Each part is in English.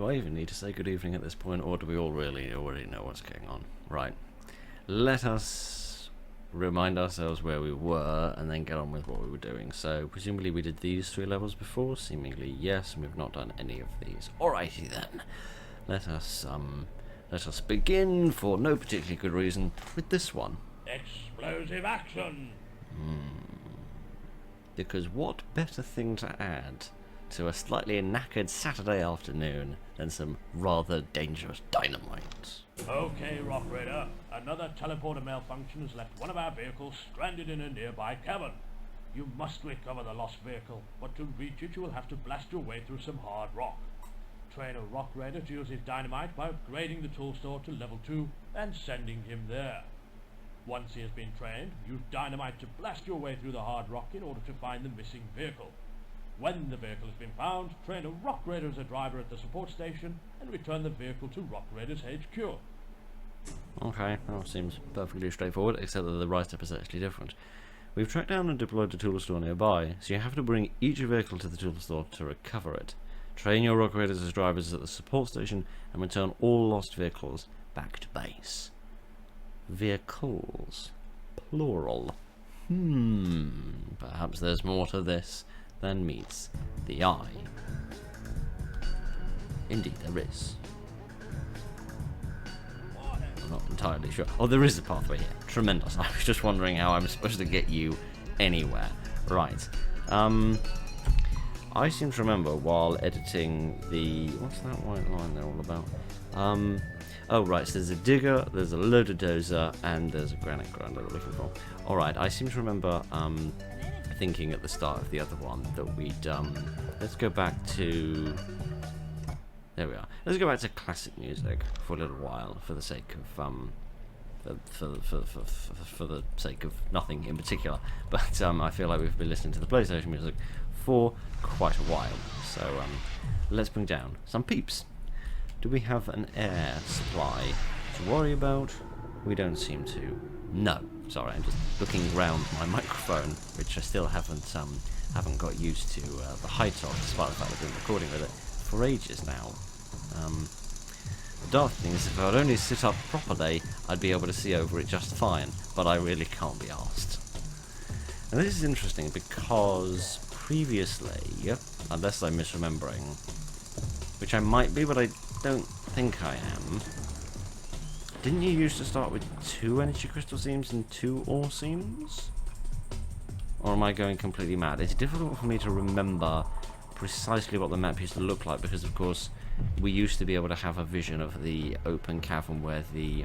Do I even need to say good evening at this point, or do we all really already know what's going on? Right. Let us remind ourselves where we were, and then get on with what we were doing. So, presumably we did these 3 levels before? Seemingly yes, and we've not done any of these. Alrighty then. Let us begin, for no particularly good reason, with this one. Explosive action! Because what better thing to add to a slightly knackered Saturday afternoon than some rather dangerous dynamite? Okay, Rock Raider. Another teleporter malfunction has left one of our vehicles stranded in a nearby cavern. You must recover the lost vehicle, but to reach it you will have to blast your way through some hard rock. Train a Rock Raider to use his dynamite by upgrading the tool store to level 2 and sending him there. Once he has been trained, use dynamite to blast your way through the hard rock in order to find the missing vehicle. When the vehicle has been found, train a Rock Raider as a driver at the support station and return the vehicle to Rock Raider's HQ. Okay, that seems perfectly straightforward, except that the right step is actually different. We've tracked down and deployed the tool store nearby, so you have to bring each vehicle to the tool store to recover it. Train your Rock Raiders as drivers at the support station and return all lost vehicles back to base. Vehicles. Plural. Perhaps there's more to this than meets the eye. Indeed there is. I'm not entirely sure. Oh, there is a pathway here. Tremendous. I was just wondering how I'm supposed to get you anywhere. Right. I seem to remember while editing the... What's that white line there all about? Oh, right, so there's a digger, there's a loader dozer, and there's a granite grinder we're looking for. Alright, I seem to remember thinking at the start of the other one that we'd... let's go back to... There we are. Let's go back to classic music for a little while, for the sake of... For the sake of nothing in particular. But I feel like we've been listening to the PlayStation music for quite a while. So let's bring down some peeps. Do we have an air supply to worry about? We don't seem to. No. Sorry, I'm just looking around my microphone, which I still haven't got used to the height of, despite the fact I've been recording with it for ages now. The daft thing is, if I would only sit up properly, I'd be able to see over it just fine, but I really can't be arsed. And this is interesting because previously, unless I'm misremembering, which I might be, but I don't think I am, didn't you used to start with 2 energy crystal seams and 2 ore seams? Or am I going completely mad? It's difficult for me to remember precisely what the map used to look like, because of course we used to be able to have a vision of the open cavern where the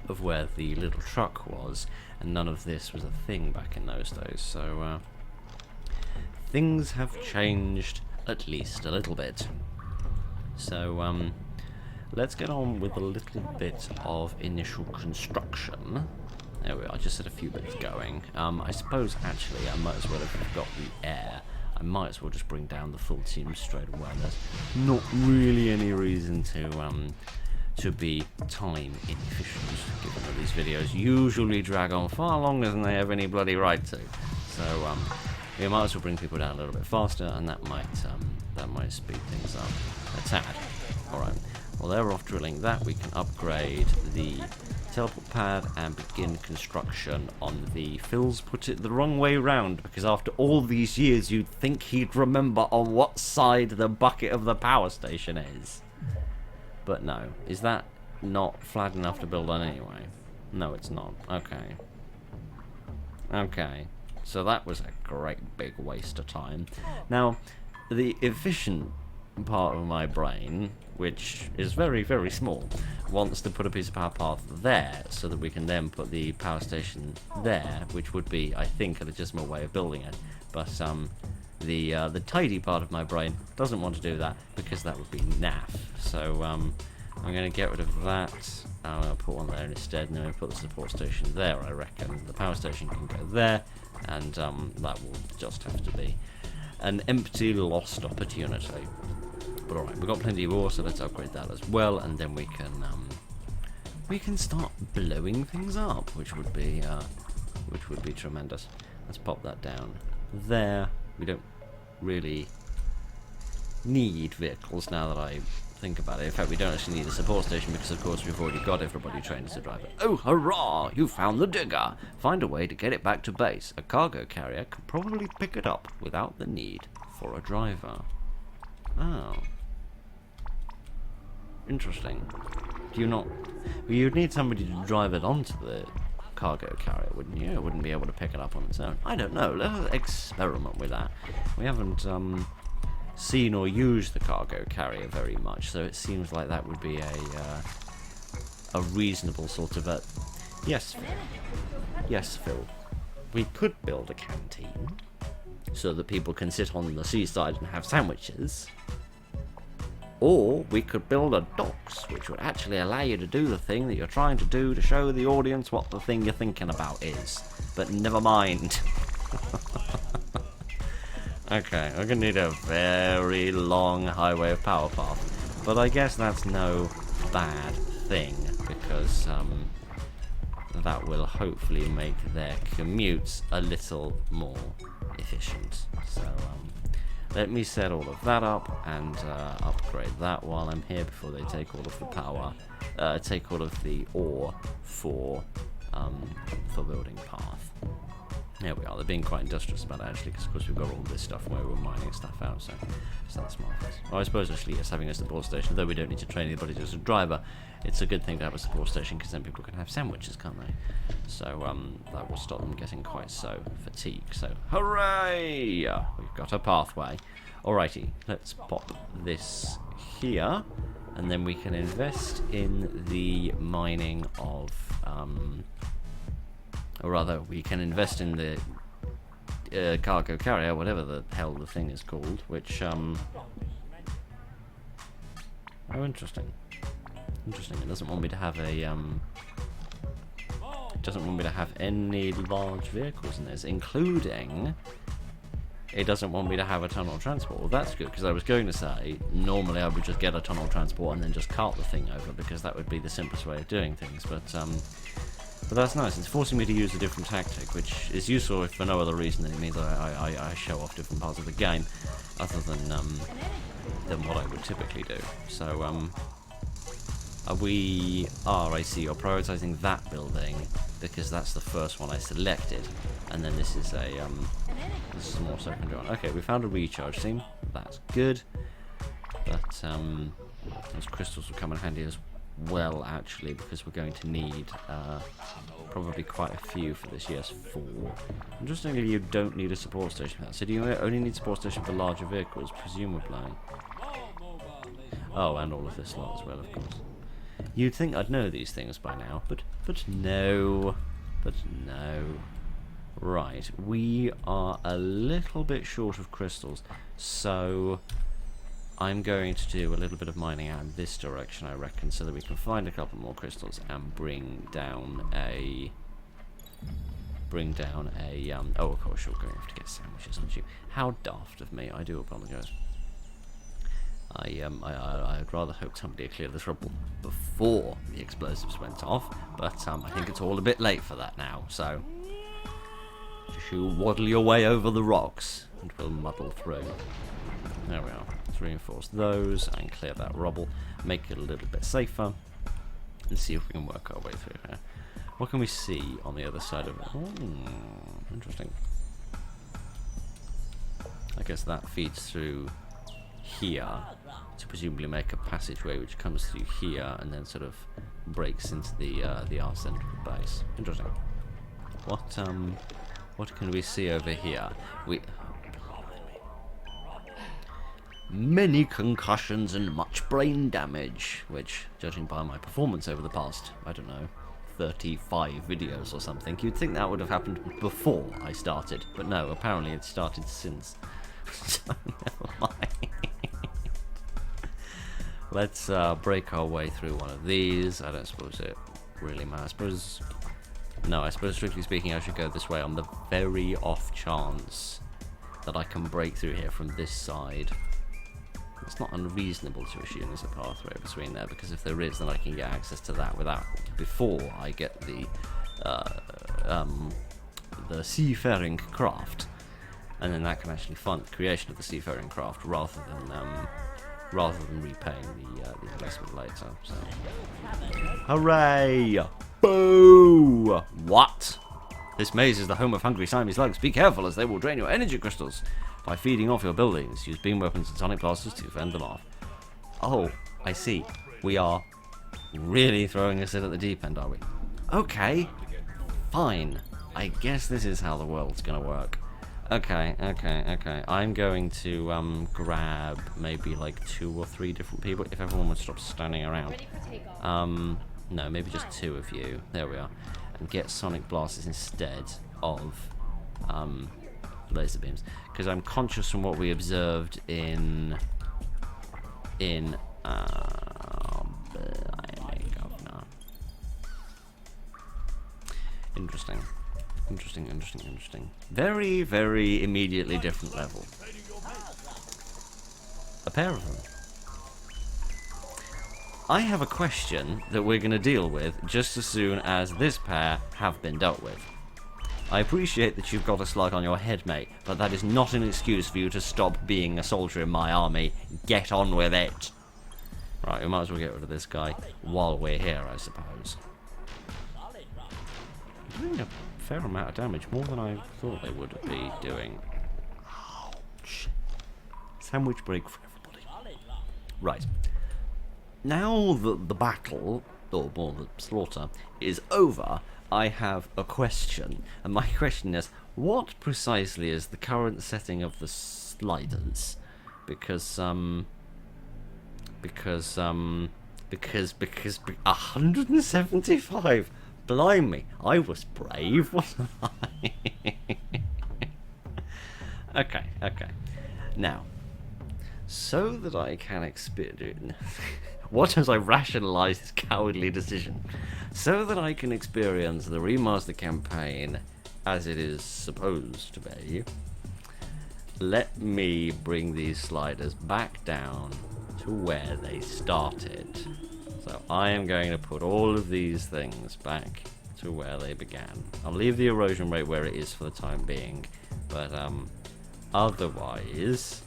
little truck was, and none of this was a thing back in those days. So things have changed at least a little bit. So let's get on with a little bit of initial construction. There we are, just had a few bits going. I suppose actually I might as well, if we've got the air, I might as well just bring down the full team straight away. There's not really any reason to be time inefficient, given that these videos usually drag on far longer than they have any bloody right to. So we might as well bring people down a little bit faster, and that might speed things up a tad. Alright, well they're off drilling that. We can upgrade the teleport pad and begin construction on the... Phil's put it the wrong way round, because after all these years you'd think he'd remember on what side the bucket of the power station is. But no. Is that not flat enough to build on anyway? No, it's not. Okay. Okay. So that was a great big waste of time. Now, the efficient part of my brain, which is very, very small, wants to put a piece of power path there so that we can then put the power station there, which would be, I think, a legitimate way of building it. But the tidy part of my brain doesn't want to do that, because that would be naff. So I'm going to get rid of that. I'm going to put one there instead, and then we'll put the support station there, I reckon. The power station can go there, and that will just have to be an empty, lost opportunity. But alright, we've got plenty of ore, so let's upgrade that as well, and then we can start blowing things up, which would be tremendous. Let's pop that down there. We don't really need vehicles now that I think about it. In fact, we don't actually need a support station because, of course, we've already got everybody trained as a driver. Oh, hurrah! You found the digger! Find a way to get it back to base. A cargo carrier can probably pick it up without the need for a driver. Oh. Interesting. Do you not... Well, you'd need somebody to drive it onto the cargo carrier, wouldn't you? It wouldn't be able to pick it up on its own. I don't know. Let's experiment with that. We haven't seen or used the cargo carrier very much, so it seems like that would be a reasonable sort of a... Yes, Phil. Yes, Phil. We could build a canteen so that people can sit on the seaside and have sandwiches. Or we could build a docks, which would actually allow you to do the thing that you're trying to do to show the audience what the thing you're thinking about is. But never mind. Okay, we're going to need a very long highway of power path. But I guess that's no bad thing, because that will hopefully make their commutes a little more efficient. So, let me set all of that up and upgrade that while I'm here before they take all of the power, take all of the ore for building path. There we are. They're being quite industrious about it, actually, because of course we've got all this stuff where we're mining stuff out, so that's marvellous. Well, I suppose actually, yes, having a support station, though we don't need to train anybody as a driver, it's a good thing to have a support station because then people can have sandwiches, can't they? So that will stop them getting quite so fatigued. So hooray! We've got a pathway. Alrighty, let's pop this here, and then we can invest in the mining of or rather, we can invest in the cargo carrier, whatever the hell the thing is called, which, oh, interesting. Interesting, it doesn't want me to have a, it doesn't want me to have any large vehicles in this, including, it doesn't want me to have a tunnel transport. Well, that's good, because I was going to say, normally I would just get a tunnel transport and then just cart the thing over, because that would be the simplest way of doing things, but that's nice. It's forcing me to use a different tactic, which is useful if for no other reason than it means I show off different parts of the game, other than what I would typically do. So, we are, I see, you're prioritising that building, because that's the first one I selected, and then this is a more secondary one. Okay, we found a recharge team. That's good, but those crystals will come in handy as well, actually, because we're going to need probably quite a few for this. Yes, 4. Interestingly, you don't need a support station for that. So do you only need support station for larger vehicles, presumably? Oh, and all of this lot as well, of course. You'd think I'd know these things by now, but no. But no. Right, we are a little bit short of crystals, so I'm going to do a little bit of mining out in this direction, I reckon, so that we can find a couple more crystals and bring down a oh, of course, you're going to have to get sandwiches, aren't you? How daft of me, I do apologise. I'd rather hope somebody had cleared this rubble before the explosives went off, but I think it's all a bit late for that now, so just you waddle your way over the rocks and we'll muddle through. There we are. Let's reinforce those and clear that rubble, make it a little bit safer, and see if we can work our way through here. What can we see on the other side of it? Interesting. I guess that feeds through here to presumably make a passageway which comes through here and then sort of breaks into the arse end of the base. Interesting. What can we see over here? Many concussions and much brain damage, which, judging by my performance over the past, I don't know, 35 videos or something, you'd think that would have happened before I started, but no, apparently it started since. So, never mind. Let's break our way through one of these. I don't suppose it really matters. I suppose strictly speaking I should go this way on the very off chance that I can break through here from this side. It's not unreasonable to assume there's a pathway between there, because if there is, then I can get access to that before I get the seafaring craft, and then that can actually fund the creation of the seafaring craft rather than rather than repaying the investment later. So, hooray! Boo! What? This maze is the home of hungry Siamese slugs. Be careful, as they will drain your energy crystals by feeding off your buildings. Use beam weapons and sonic blasters to fend them off. Oh, I see. We are really throwing us in at the deep end, are we? Okay, fine. I guess this is how the world's gonna work. Okay. I'm going to grab maybe like 2 or 3 different people, if everyone would stop standing around. No, maybe just 2 of you. There we are. And get sonic blasters instead of laser beams, because I'm conscious from what we observed in Interesting. Very, very immediately different level. A pair of them. I have a question that we're going to deal with just as soon as this pair have been dealt with. I appreciate that you've got a slug on your head, mate, but that is not an excuse for you to stop being a soldier in my army. Get on with it. Right, we might as well get rid of this guy while we're here, I suppose. Doing a fair amount of damage, more than I thought they would be doing. Ouch. Sandwich break for everybody. Right. Now that the battle, or more the slaughter, is over, I have a question. And my question is, what precisely is the current setting of the sliders? Because 175. Blimey, I was brave, wasn't I? Okay. Now, so that I can experience... What as I rationalise this cowardly decision? So that I can experience the remaster campaign as it is supposed to be, let me bring these sliders back down to where they started. So I am going to put all of these things back to where they began. I'll leave the erosion rate where it is for the time being, but otherwise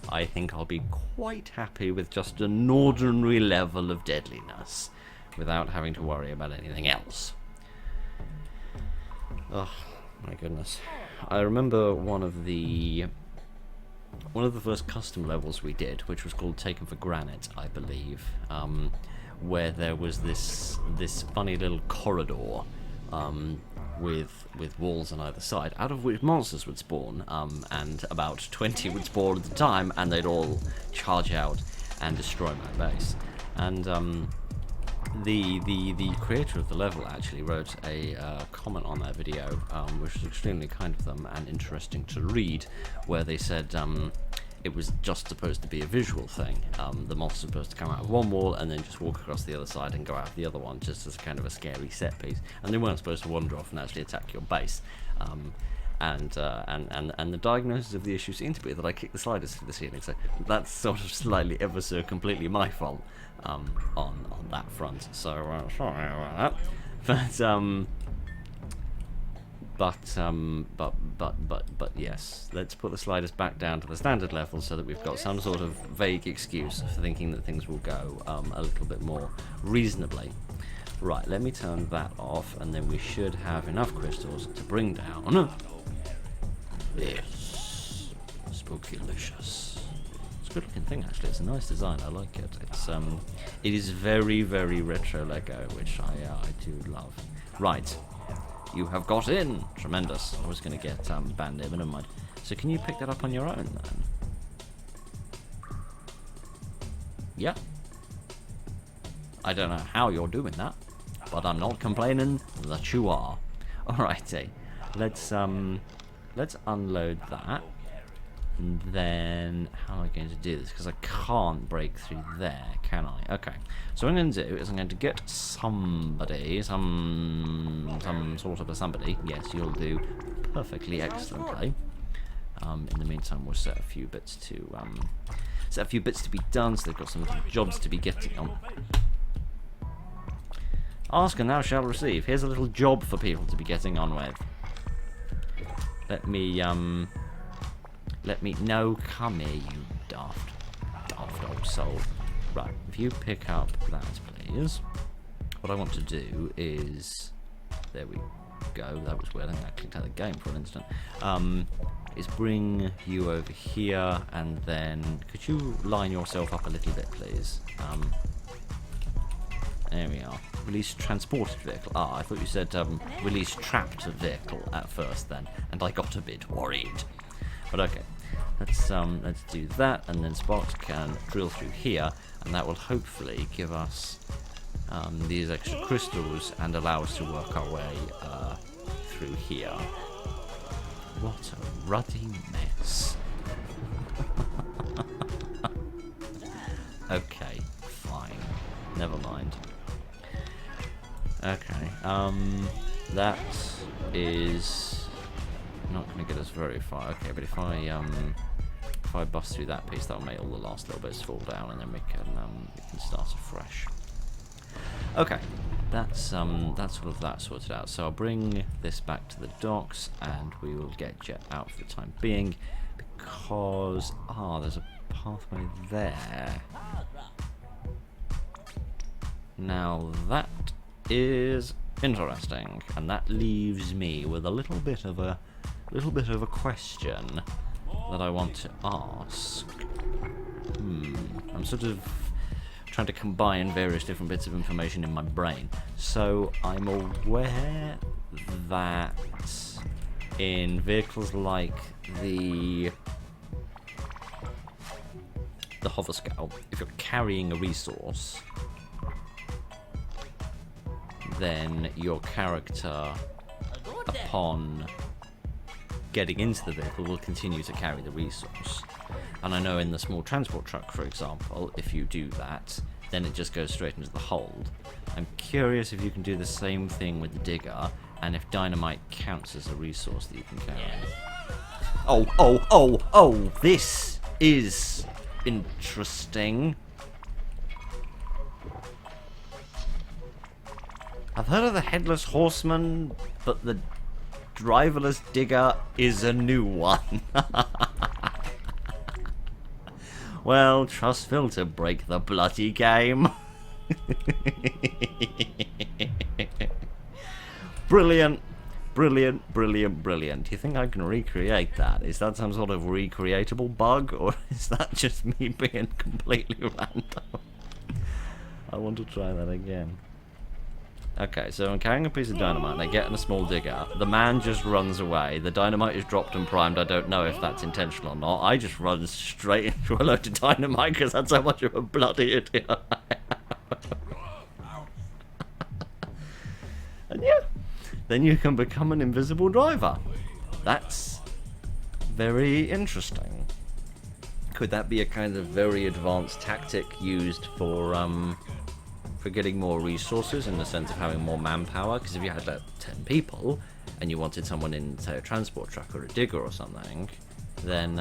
I think I'll be quite happy with just an ordinary level of deadliness without having to worry about anything else. Oh my goodness. I remember one of the first custom levels we did, which was called Taken for Granite, I believe, where there was this funny little corridor with walls on either side, out of which monsters would spawn, and about 20 would spawn at the time, and they'd all charge out and destroy my base. And the creator of the level actually wrote a comment on that video, which was extremely kind of them and interesting to read, where they said it was just supposed to be a visual thing. The monster's supposed to come out of one wall and then just walk across the other side and go out of the other one, just as kind of a scary set piece. And they weren't supposed to wander off and actually attack your base. And the diagnosis of the issue seemed to be that I kicked the sliders through the ceiling. So that's sort of slightly ever so completely my fault on that front. So sorry about that. But yes, let's put the sliders back down to the standard level so that we've got some sort of vague excuse for thinking that things will go a little bit more reasonably. Right, let me turn that off, and then we should have enough crystals to bring down this Spookylicious. It's a good looking thing, actually. It's a nice design. I like it. It is very, very retro Lego, which I do love. Right. You have got in! Tremendous. I was going to get banned there, but never mind. So can you pick that up on your own, then? Yeah. I don't know how you're doing that, but I'm not complaining that you are. Alrighty. Let's unload that. And then, how am I going to do this? Because I can't break through there, can I? Okay. So what I'm going to do is I'm going to get somebody, some sort of a somebody. Yes, you'll do perfectly excellently. In the meantime, we'll set a few bits to be done. So they've got some little jobs to be getting on. Ask and thou shalt receive. Here's a little job for people to be getting on with. Let me no, come here, you daft old sold. Right, if you pick up that, please. What I want to do is... There we go. That was weird. I think I clicked out of the game for an instant. Is bring you over here, and then could you line yourself up a little bit, please? There we are. Release transported vehicle. Ah, I thought you said release trapped vehicle at first then, and I got a bit worried. But okay, let's do that, and then Sparks can drill through here, and that will hopefully give us these extra crystals and allow us to work our way through here. What a ruddy mess. Okay, fine. Never mind. Okay, that is not going to get us very far. Okay, but if I bust through that piece, that'll make all the last little bits fall down, and then we can start afresh. Okay, that's sort of that sorted out. So I'll bring this back to the docks, and we will get Jet out for the time being, because there's a pathway there. Now that is interesting, and that leaves me with a little bit of a question that I want to ask. I'm sort of trying to combine various different bits of information in my brain. So I'm aware that in vehicles like the hover scout, if you're carrying a resource, then your character, upon getting into the vehicle, will continue to carry the resource. And I know in the small transport truck, for example, if you do that, then it just goes straight into the hold. I'm curious if you can do the same thing with the digger, and if dynamite counts as a resource that you can carry. Oh, this is interesting. I've heard of the Headless Horseman, but the driverless digger is a new one. Well, trust Phil to break the bloody game. Brilliant. Brilliant, brilliant, brilliant. Do you think I can recreate that? Is that some sort of recreatable bug, or is that just me being completely random? I want to try that again. Okay, so I'm carrying a piece of dynamite, and I get in a small digger. The man just runs away. The dynamite is dropped and primed. I don't know if that's intentional or not. I just run straight into a load of dynamite because that's how much of a bloody idiot I am. And yeah, then you can become an invisible driver. That's very interesting. Could that be a kind of very advanced tactic used for getting more resources, in the sense of having more manpower? Because if you had 10 people and you wanted someone in, say, a transport truck or a digger or something, then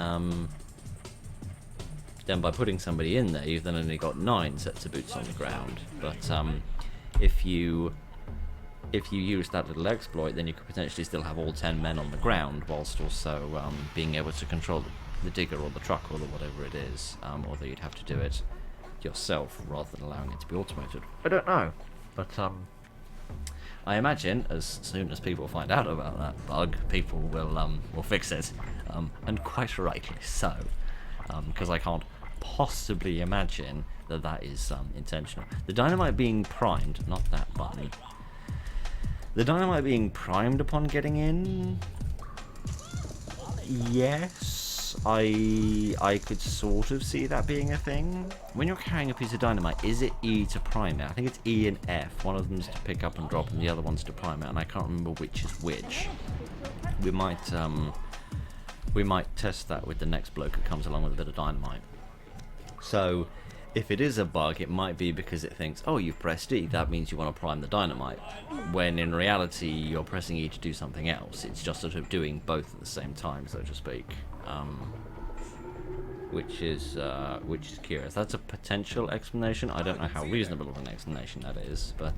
by putting somebody in there, you've then only got 9 sets of boots on the ground. But if you use that little exploit, then you could potentially still have all 10 men on the ground, whilst also being able to control the digger or the truck or whatever it is, although you'd have to do it yourself rather than allowing it to be automated. I don't know, but I imagine as soon as people find out about that bug, people will fix it, and quite rightly so, because I can't possibly imagine that is intentional. The dynamite being primed, not that button. The dynamite being primed upon getting in. Yes. I could sort of see that being a thing. When you're carrying a piece of dynamite, is it E to prime it? I think it's E and F. One of them's to pick up and drop, and the other one's to prime it, and I can't remember which is which. We might test that with the next bloke who comes along with a bit of dynamite. So, if it is a bug, it might be because it thinks, oh, you've pressed E, that means you want to prime the dynamite. When in reality, you're pressing E to do something else. It's just sort of doing both at the same time, so to speak. Which is curious. That's a potential explanation. I don't know how reasonable of an explanation that is, but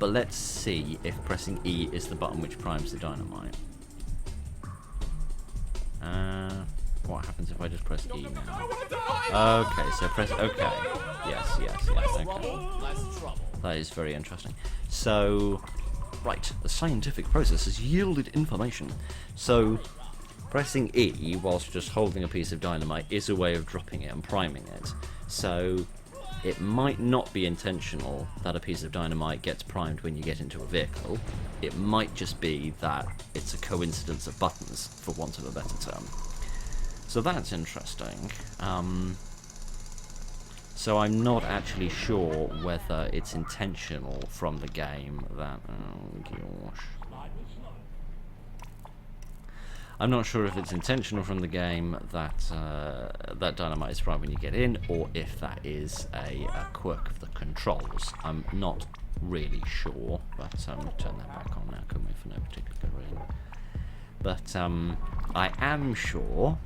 let's see if pressing E is the button which primes the dynamite. What happens if I just press E now? Okay, so press... Okay. Yes, okay. That is very interesting. So, right, the scientific process has yielded information. So, pressing E whilst just holding a piece of dynamite is a way of dropping it and priming it. So, it might not be intentional that a piece of dynamite gets primed when you get into a vehicle. It might just be that it's a coincidence of buttons, for want of a better term. So that's interesting. So I'm not actually sure whether it's intentional from the game that... Oh gosh. I'm not sure if it's intentional from the game that that dynamite is primed when you get in, or if that is a quirk of the controls. I'm not really sure, but turn that back on now, couldn't we, for no particular good reason. But I am sure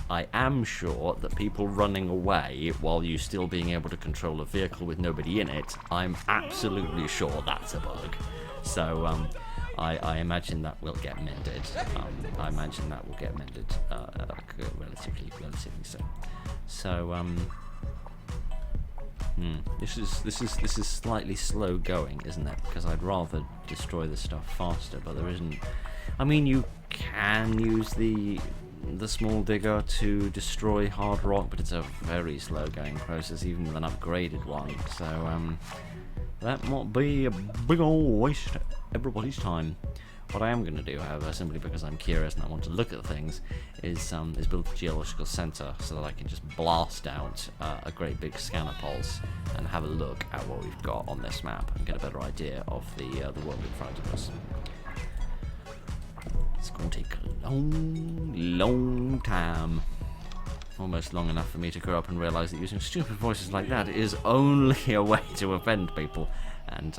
that people running away while you still being able to control a vehicle with nobody in it, I'm absolutely sure that's a bug. So I imagine that will get mended. I imagine that will get mended relatively soon. So this is slightly slow going, isn't it? Because I'd rather destroy the stuff faster, but there isn't. I mean, you can use the small digger to destroy hard rock, but it's a very slow going process, even with an upgraded one. So that might be a big old waste of everybody's time. What I am going to do, however, simply because I'm curious and I want to look at things, is build a geological centre so that I can just blast out a great big scanner pulse and have a look at what we've got on this map and get a better idea of the world in front of us. It's going to take a long time. Almost long enough for me to grow up and realise that using stupid voices like that is only a way to offend people, and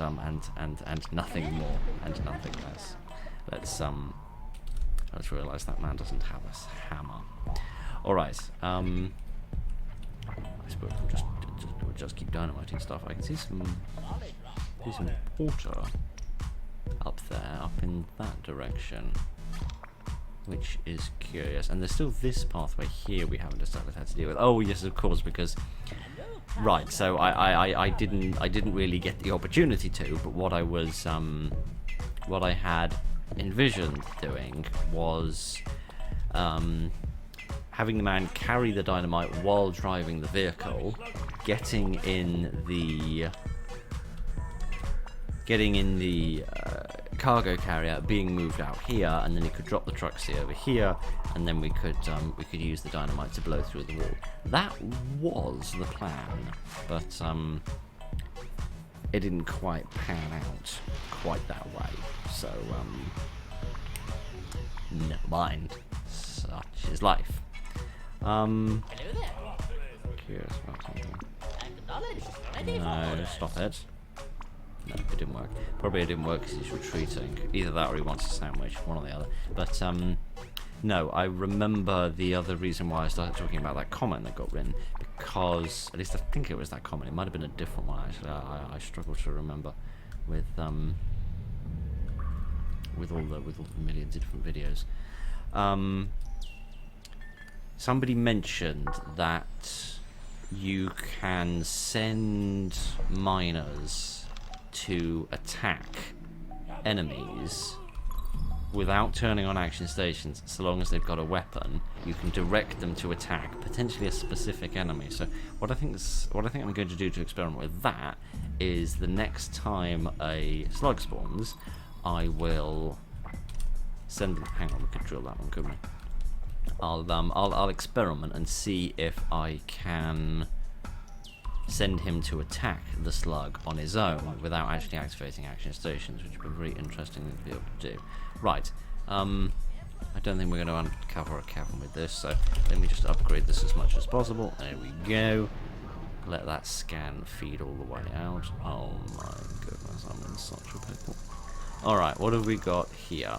nothing more and nothing less. Let's realise that man doesn't have a hammer. All right. I suppose we'll just keep dynamiting stuff. I can see some water up there, up in that direction, which is curious. And there's still this pathway here we haven't decided how to deal with. Oh yes, of course, because right. So I didn't really get the opportunity to. But what I had envisioned doing was having the man carry the dynamite while driving the vehicle, getting in the cargo carrier being moved out here, and then he could drop the truck seat over here, and then we could use the dynamite to blow through the wall. That was the plan, but it didn't quite pan out quite that way. So never mind. Such is life. Curious about something. No, stop it. No, it didn't work. Probably it didn't work because he's retreating. Either that or he wants a sandwich, one or the other. But, no, I remember the other reason why I started talking about that comment that got written, because, at least I think it was that comment. It might have been a different one, actually. I struggle to remember with all the millions of different videos. Somebody mentioned that you can send miners to attack enemies without turning on action stations. So long as they've got a weapon, you can direct them to attack potentially a specific enemy. So what I think I'm going to do to experiment with that is the next time a slug spawns, I will send them. Hang on, we could drill that one, couldn't we? I'll experiment and see if I can send him to attack the slug on his own without actually activating action stations, which would be very interesting to be able to do. Right, I don't think we're going to uncover a cavern with this, so let me just upgrade this as much as possible. There we go. Let that scan feed all the way out. Oh my goodness, I'm in such a pickle. Alright, what have we got here?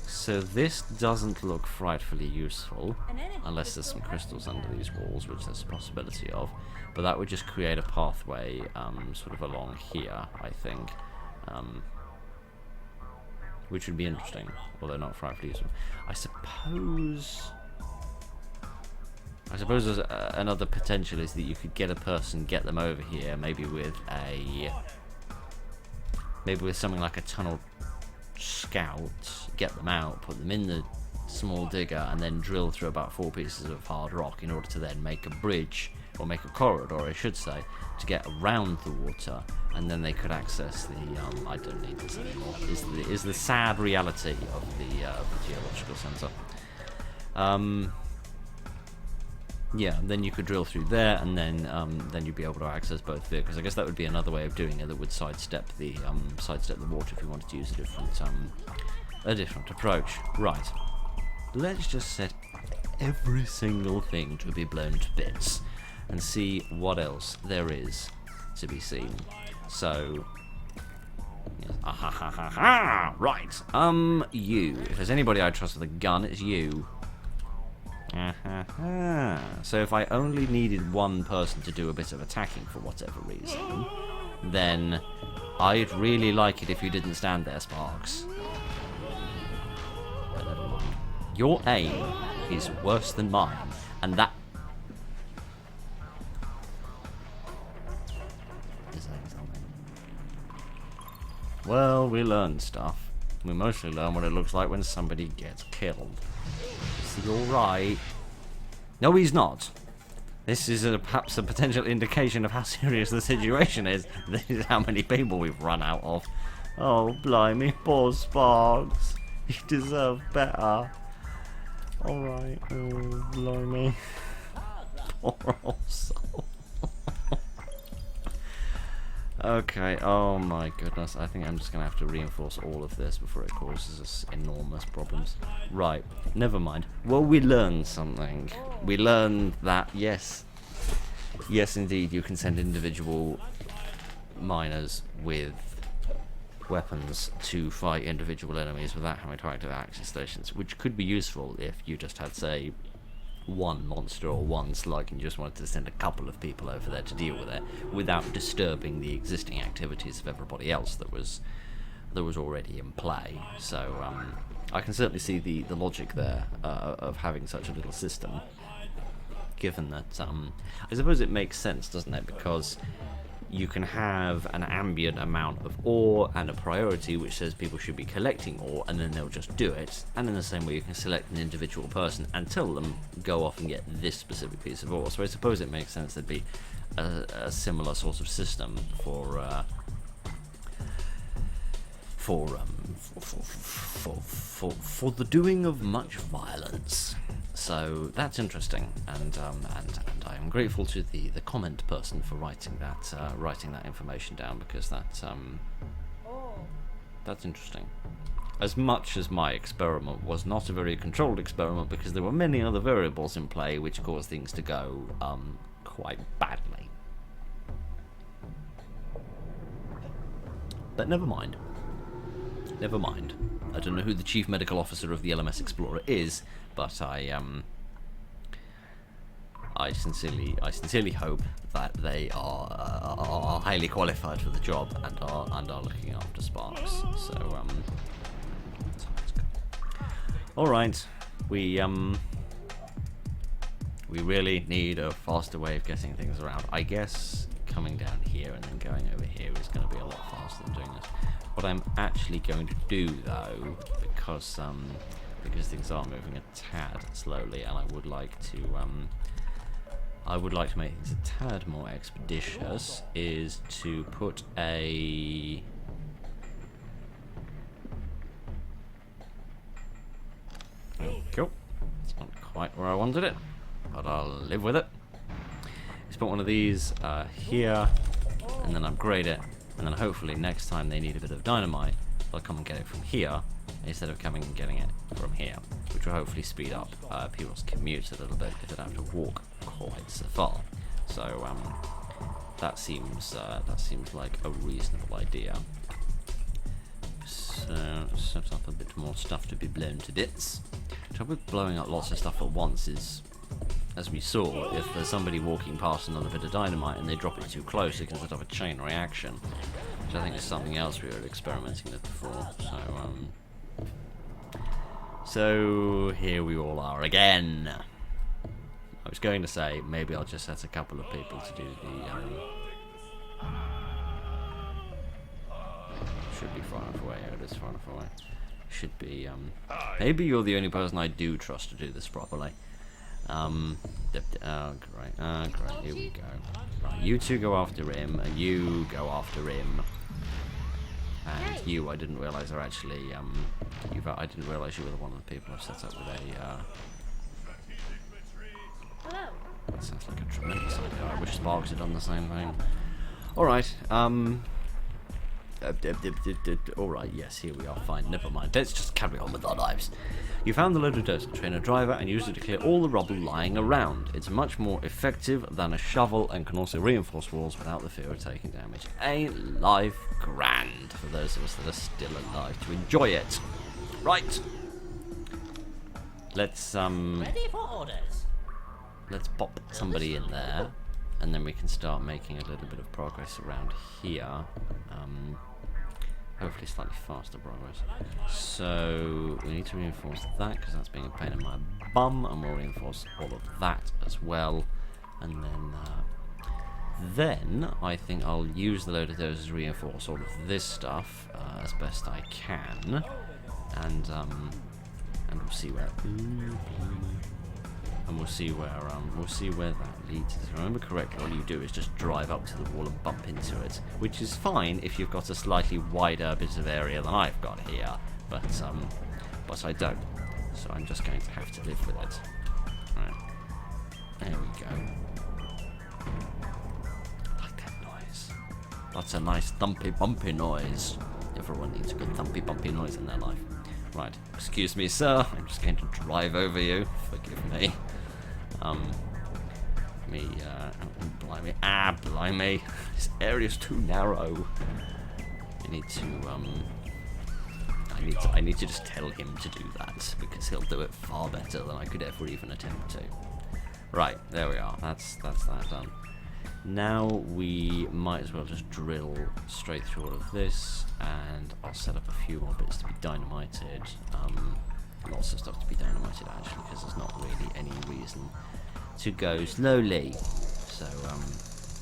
So this doesn't look frightfully useful, unless there's some crystals under these walls, which there's a possibility of. But that would just create a pathway sort of along here, I think. Which would be interesting, although not frightfully useful. I suppose I suppose there's another potential is that you could get a person, get them over here, maybe with something like a tunnel scout, get them out, put them in the small digger, and then drill through about 4 pieces of hard rock in order to then make a bridge, or make a corridor, I should say, to get around the water, and then they could access the, I don't need this anymore, is the sad reality of the geological centre. Yeah, then you could drill through there, and then you'd be able to access both vehicles. I guess that would be another way of doing it that would sidestep the water if you wanted to use a different approach. Right. Let's just set every single thing to be blown to bits and see what else there is to be seen. So, yes. Right. You. If there's anybody I trust with a gun, it's you. So if I only needed one person to do a bit of attacking for whatever reason, then I'd really like it if you didn't stand there, Sparks. But never mind. Your aim is worse than mine, and that is saying something. Well, we learn stuff. We mostly learn what it looks like when somebody gets killed. Is he alright? No, he's not. This is perhaps a potential indication of how serious the situation is. This is how many people we've run out of. Oh, blimey, poor Sparks. He deserved better. Alright, oh, blimey. Poor old soul. Okay, oh my goodness, I think I'm just going to have to reinforce all of this before it causes us enormous problems. Right, never mind. Well, we learned something. We learned that, yes indeed, you can send individual miners with weapons to fight individual enemies without having to activate action stations, which could be useful if you just had, say, one monster or one slug and you just wanted to send a couple of people over there to deal with it without disturbing the existing activities of everybody else that was already in play. So I can certainly see the logic there of having such a little system, given that I suppose it makes sense, doesn't it, because you can have an ambient amount of ore and a priority which says people should be collecting ore, and then they'll just do it. And in the same way, you can select an individual person and tell them go off and get this specific piece of ore. So I suppose it makes sense there'd be a similar sort of system for the doing of much violence. So that's interesting, and I am grateful to the comment person for writing that information down, because that's interesting. As much as my experiment was not a very controlled experiment, because there were many other variables in play which caused things to go quite badly. But never mind. Never mind. I don't know who the chief medical officer of the LMS Explorer is, but I sincerely hope that they are highly qualified for the job and are looking after Sparks. So all right, we really need a faster way of getting things around. I guess coming down here and then going over here is going to be a lot faster than doing this. What I'm actually going to do, though, because things are moving a tad slowly, and I would like to make things a tad more expeditious, is to put a cool. It's not quite where I wanted it, but I'll live with it. Let's put one of these here, and then upgrade it. And then hopefully next time they need a bit of dynamite, they'll come and get it from here instead of coming and getting it from here, which will hopefully speed up people's commute a little bit if they don't have to walk quite so far. So that seems like a reasonable idea. So set up a bit more stuff to be blown to bits. The trouble with blowing up lots of stuff at once is, as we saw, if there's somebody walking past another bit of dynamite and they drop it too close, it can set up a chain reaction, which I think is something else we were experimenting with before. So here we all are again. I was going to say maybe I'll just set a couple of people to do the. Should be far enough away. It is far enough away. Should be. Maybe you're the only person I do trust to do this properly. Oh, great. Great. Here we go. Right, you two go after him, and you go after him. And you, I didn't realise are actually. I didn't realise you were the one of the people I've set up with a. Hello. That sounds like a tremendous idea. I wish Sparks had done the same thing. Alright, alright, yes, here we are, fine, never mind. Let's just carry on with our lives. You found the load of dirt, train a driver, and used it to clear all the rubble lying around. It's much more effective than a shovel and can also reinforce walls without the fear of taking damage. Ain't life grand for those of us that are still alive to enjoy it. Right. Let's, Ready for orders. Let's pop somebody in there, and then we can start making a little bit of progress around here. Hopefully slightly faster progress. So we need to reinforce that because that's being a pain in my bum, and we'll reinforce all of that as well. And then I think I'll use the load of those to reinforce all of this stuff as best I can, and we'll see where. And we'll see where that leads us. If I remember correctly, all you do is just drive up to the wall and bump into it, which is fine if you've got a slightly wider bit of area than I've got here, but I don't, so I'm just going to have to live with it. Right, there we go. I like that noise. That's a nice thumpy bumpy noise. Everyone needs a good thumpy bumpy noise in their life. Right, excuse me, sir. I'm just going to drive over you. Forgive me. Blimey. Blimey. This area's too narrow. I need to, I need to just tell him to do that, because he'll do it far better than I could ever even attempt to. Right, there we are. That's that done. Now we might as well just drill straight through all of this, and I'll set up a few more bits to be dynamited. Lots of stuff to be dynamited actually, because there's not really any reason to go slowly. So let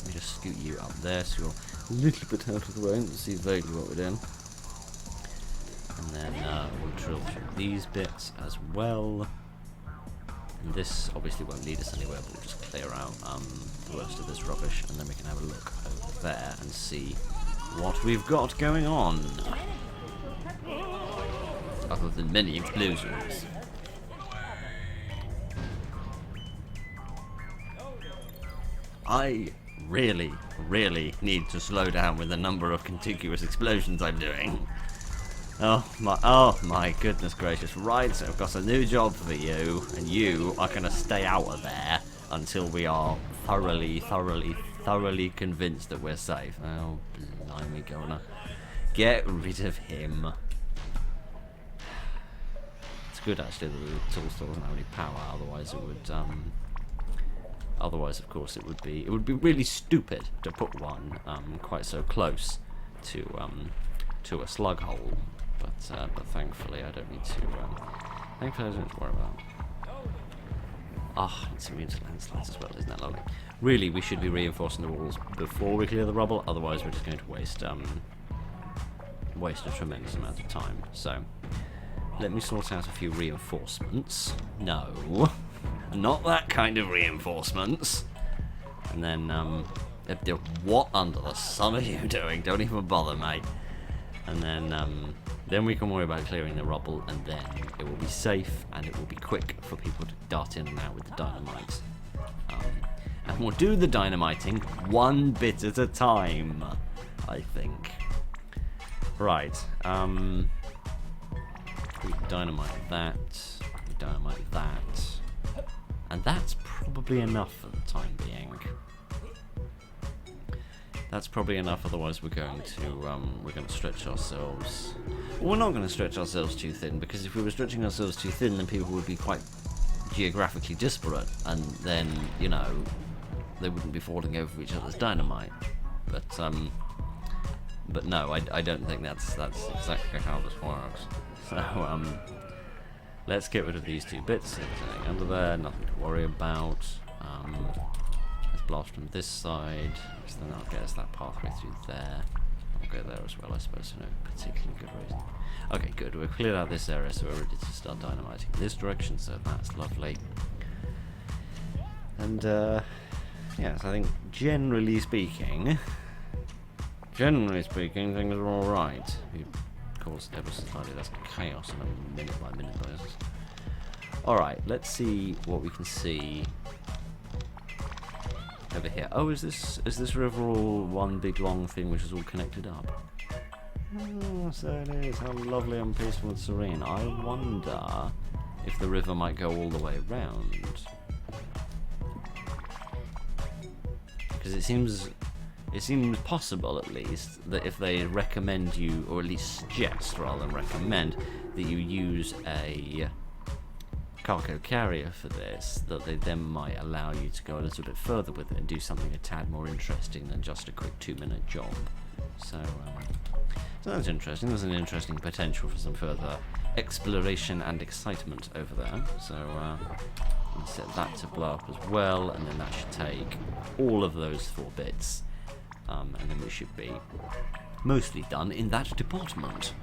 me just scoot you up there so you're a little bit out of the way and see vaguely what we're doing. And then we'll drill through these bits as well. And this obviously won't lead us anywhere, but we'll just clear out the rest of this rubbish, and then we can have a look over there and see what we've got going on. Other than many explosions. I really, really need to slow down with the number of contiguous explosions I'm doing. Oh my goodness gracious. Right, so I've got a new job for you, and you are going to stay out of there until we are thoroughly convinced that we're safe. Oh, blimey, Governor. Get rid of him. It's good actually that the tool store doesn't have any power, otherwise it would otherwise of course it would be really stupid to put one quite so close to a slug hole. But thankfully I don't need to worry about. Ah, it's immune to landslides as well, isn't that lovely? Really, we should be reinforcing the walls before we clear the rubble, otherwise we're just going to waste a tremendous amount of time. So let me sort out a few reinforcements. No, not that kind of reinforcements. And then what under the sun are you doing? Don't even bother, mate. And then we can worry about clearing the rubble, and then it will be safe and it will be quick for people to dart in and out with the dynamite. And we'll do the dynamiting one bit at a time, I think. Right, we dynamite that, and that's probably enough for the time being. That's probably enough, otherwise we're going to stretch ourselves. Well, we're not going to stretch ourselves too thin, because if we were stretching ourselves too thin, then people would be quite geographically disparate, and then, you know, they wouldn't be falling over each other's dynamite. But no, I don't think that's exactly how this works. So let's get rid of these two bits. There's anything under there, nothing to worry about. Let's blast from this side, so then that'll get us that pathway through there. I'll go there as well, I suppose, for no particularly good reason. Okay, good. We've cleared out this area, so we're ready to start dynamiting in this direction, so that's lovely. And, yes, I think generally speaking, things are alright. Of course, ever so slightly, that's chaos on a minute-by-minute basis. Alright, let's see what we can see over here. Oh, is this river all one big long thing which is all connected up? Oh, so it is. How lovely and peaceful and serene. I wonder if the river might go all the way round. Because it seems possible, at least, that if they recommend you, or at least suggest rather than recommend, that you use a cargo carrier for this, that they then might allow you to go a little bit further with it and do something a tad more interesting than just a quick 2-minute job. So that's interesting. There's an interesting potential for some further exploration and excitement over there. So we'll set that to blow up as well, and then that should take all of those 4 bits, and then we should be mostly done in that department.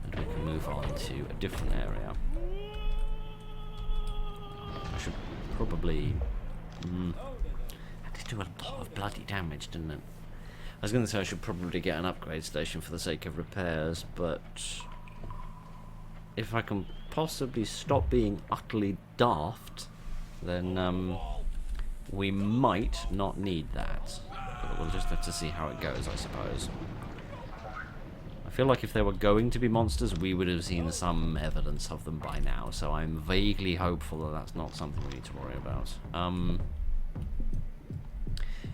And we can move on to a different area. I should probably... That did do a lot of bloody damage, didn't it? I was going to say I should probably get an upgrade station for the sake of repairs, but if I can possibly stop being utterly daft, then we might not need that. But we'll just have to see how it goes, I suppose. I feel like if there were going to be monsters, we would have seen some evidence of them by now, so I'm vaguely hopeful that that's not something we need to worry about.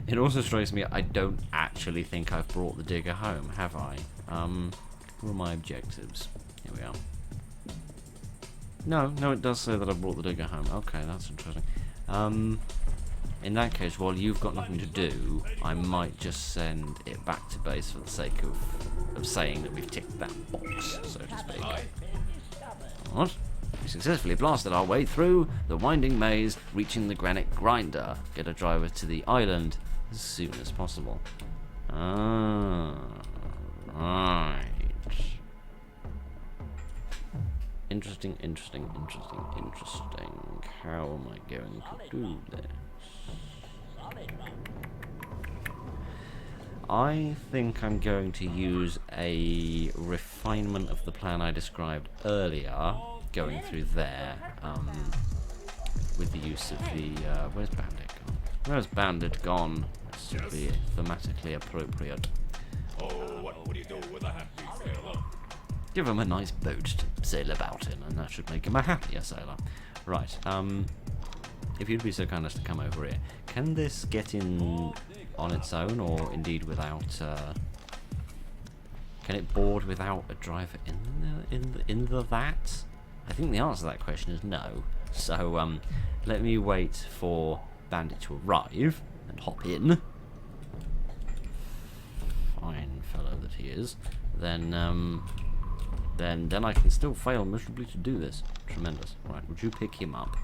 It also strikes me I don't actually think I've brought the digger home, have I? What are my objectives? Here we are. No, it does say that I've brought the digger home. Okay, that's interesting. In that case, while you've got nothing to do, I might just send it back to base for the sake of saying that we've ticked that box, so to speak. What? We successfully blasted our way through the winding maze, reaching the granite grinder. Get a driver to the island as soon as possible. Ah, right. Interesting. How am I going to do this? I think I'm going to use a refinement of the plan I described earlier, going through there, with the use of the... where's Bandit gone? Where's Bandit gone? This should be thematically appropriate. Oh, what would you do with a happy sailor? Give him a nice boat to sail about in, and that should make him a happier sailor. Right, if you'd be so kind as to come over here. Can this get in on its own, or indeed without... can it board without a driver in the that? I think the answer to that question is no. So, let me wait for Bandit to arrive and hop in. Fine fellow that he is. Then I can still fail miserably to do this. Tremendous. Right, would you pick him up?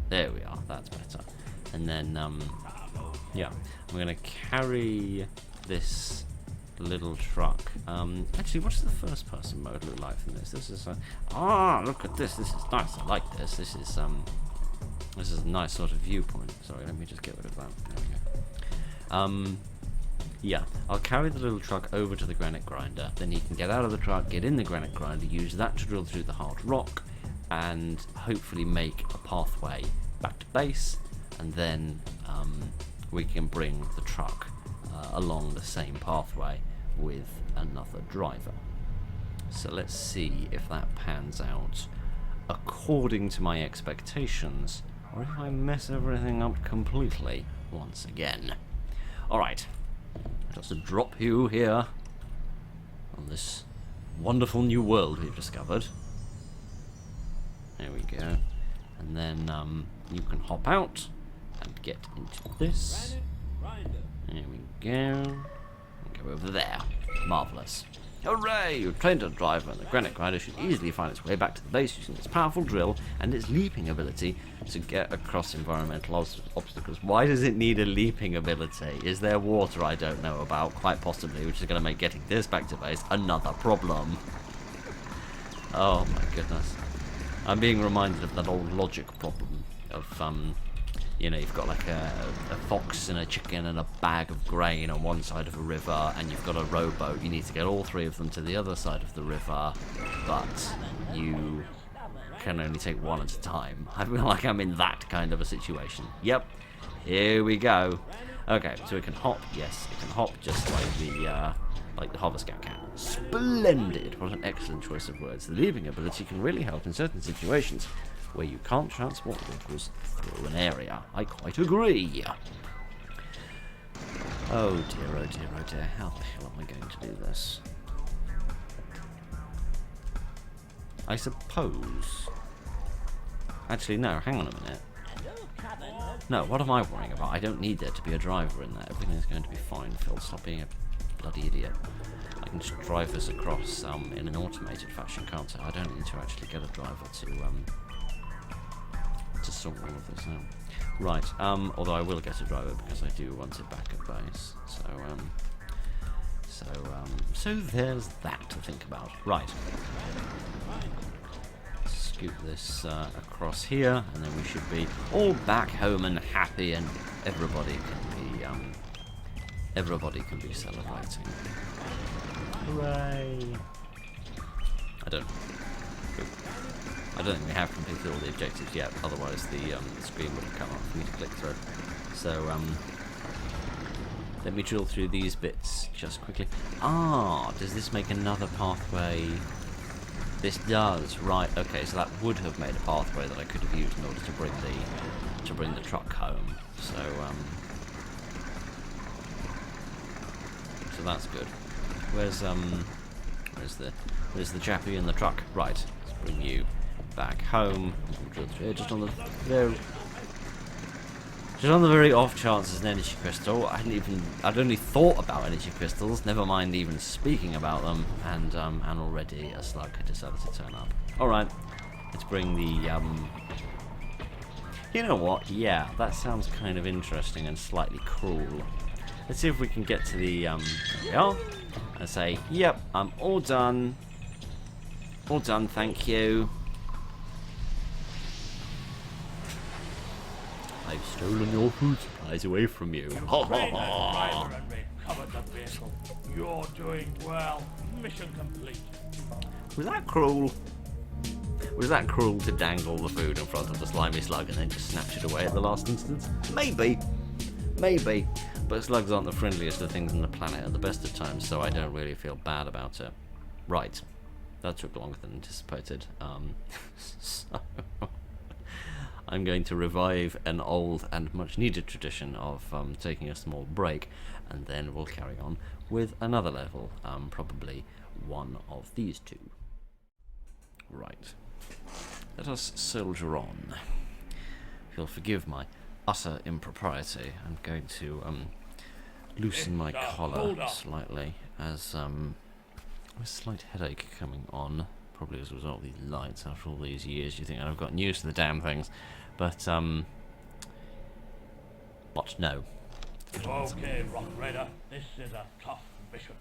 There we are. That's better. And then, yeah, I'm going to carry this little truck. Actually, what's the first person mode look like from this? This is look at this. This is nice. I like this. This is a nice sort of viewpoint. Sorry, let me just get rid of that. There we go. Yeah, I'll carry the little truck over to the granite grinder. Then he can get out of the truck, get in the granite grinder, use that to drill through the hard rock, and hopefully make a pathway back to base. And then we can bring the truck along the same pathway with another driver. So let's see if that pans out according to my expectations, or if I mess everything up completely once again. Alright, just drop you here on this wonderful new world we've discovered. There we go. And then you can hop out and get into this. There we go. And go over there. Marvellous. Hooray! You've trained a driver, and the granite grinder should easily find its way back to the base using its powerful drill and its leaping ability to get across environmental obstacles. Why does it need a leaping ability? Is there water I don't know about? Quite possibly, which is going to make getting this back to base another problem. Oh my goodness. I'm being reminded of that old logic problem of, you know, you've got like a fox and a chicken and a bag of grain on one side of a river, and you've got a rowboat. You need to get all three of them to the other side of the river, but you can only take one at a time. I feel like I'm in that kind of a situation. Yep, here we go. Okay, so it can hop. Yes, it can hop just like the hover scout can. Splendid! What an excellent choice of words. The leaping ability can really help in certain situations where you can't transport vehicles through an area. I quite agree. Oh dear, oh dear, oh dear. How the hell am I going to do this? I suppose... Actually, no, hang on a minute. No, what am I worrying about? I don't need there to be a driver in there. Everything's going to be fine, Phil. Stop being a bloody idiot. I can just drive us across in an automated fashion, can't I? I don't need to actually get a driver to sort all of this out. Right, although I will get a driver because I do want it back at base. So there's that to think about. Right. Scoot this across here, and then we should be all back home and happy, and everybody can be celebrating. Hooray! I don't think we have completed all the objectives yet, otherwise the screen would have come up for me to click through. So, let me drill through these bits just quickly. Ah, does this make another pathway? This does, right, okay, so that would have made a pathway that I could have used in order to bring the truck home. So that's good. Where's the chappie in the truck? Right, let's bring you back home. Just on the very off chance there's an energy crystal. I'd only thought about energy crystals, never mind even speaking about them, and already a slug had decided to turn up. Alright, let's bring the you know what, yeah, that sounds kind of interesting and slightly cruel. Let's see if we can get to the there we are, and say, yep, I'm all done. All done, thank you. I've stolen your food supplies away from you. Ha ha ha! And recovered the vehicle. You're doing well. Mission complete. Was that cruel? Was that cruel to dangle the food in front of the slimy slug and then just snatch it away at the last instance? Maybe. Maybe. But slugs aren't the friendliest of things on the planet at the best of times, so I don't really feel bad about it. Right. That took longer than anticipated. So I'm going to revive an old and much needed tradition of taking a small break, and then we'll carry on with another level, probably one of these two. Right. Let us soldier on. If you'll forgive my utter impropriety, I'm going to loosen my collar slightly, as a slight headache coming on, probably as a result of these lights. After all these years, you think I've gotten used to the damn things, but no. Okay, Rock Raider, this is a tough mission.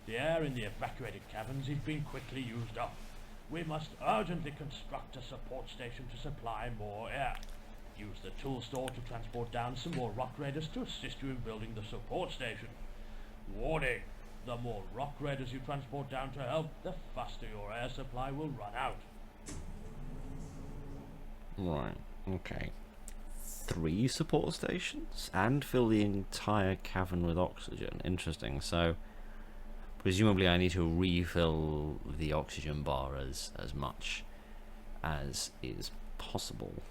The air in the evacuated caverns is being quickly used up. We must urgently construct a support station to supply more air. Use the tool store to transport down some more Rock Raiders to assist you in building the support station. Warning, the more Rock Raiders you transport down to help, the faster your air supply will run out. Right, okay. 3 support stations? And fill the entire cavern with oxygen. Interesting, so presumably I need to refill the oxygen bar as much as is possible.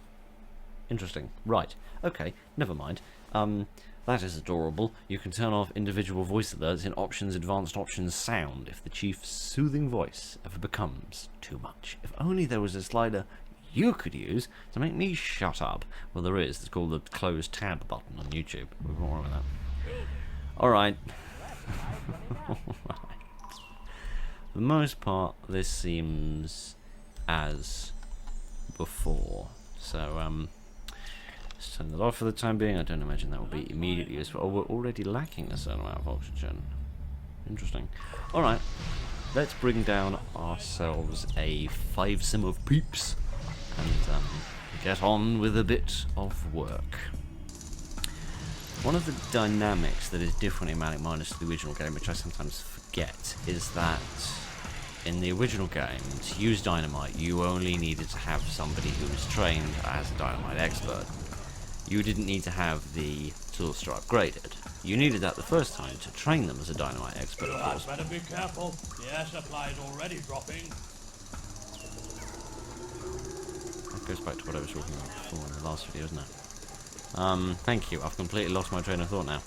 Interesting. Right. Okay. Never mind. That is adorable. You can turn off individual voice alerts in Options, Advanced Options, Sound if the chief's soothing voice ever becomes too much. If only there was a slider you could use to make me shut up. Well, there is. It's called the Close Tab button on YouTube. We've got wrong with that. Alright. For the most part, this seems as before. So, let's turn that off for the time being. I don't imagine that will be immediately useful. Oh, we're already lacking a certain amount of oxygen. Interesting. Alright, let's bring down ourselves a 5-sim of peeps and get on with a bit of work. One of the dynamics that is different in Manic Minus to the original game, which I sometimes forget, is that in the original game, to use dynamite, you only needed to have somebody who was trained as a dynamite expert. You didn't need to have the tool store upgraded. You needed that the first time to train them as a dynamite expert, of course. Better be careful. The air supply is already dropping. That goes back to what I was talking about before in the last video, isn't it? Thank you. I've completely lost my train of thought now.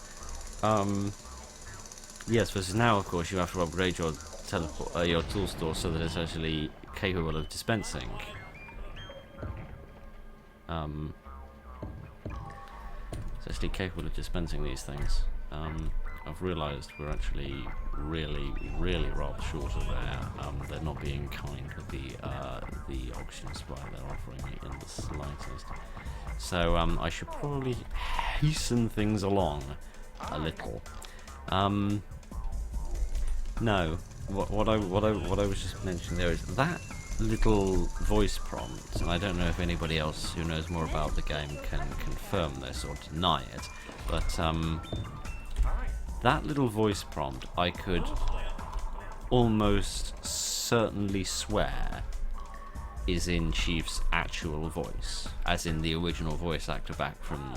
Yes, versus now, of course, you have to upgrade your your tool store so that it's actually capable of dispensing. It's actually capable of dispensing these things. I've realised we're actually really rather short of there. They're not being kind with the oxygen supply they're offering me in the slightest. So I should probably hasten things along a little. No, what I was just mentioning there is that little voice prompt, and I don't know if anybody else who knows more about the game can confirm this or deny it, but that little voice prompt I could almost certainly swear is in Chief's actual voice, as in the original voice actor back from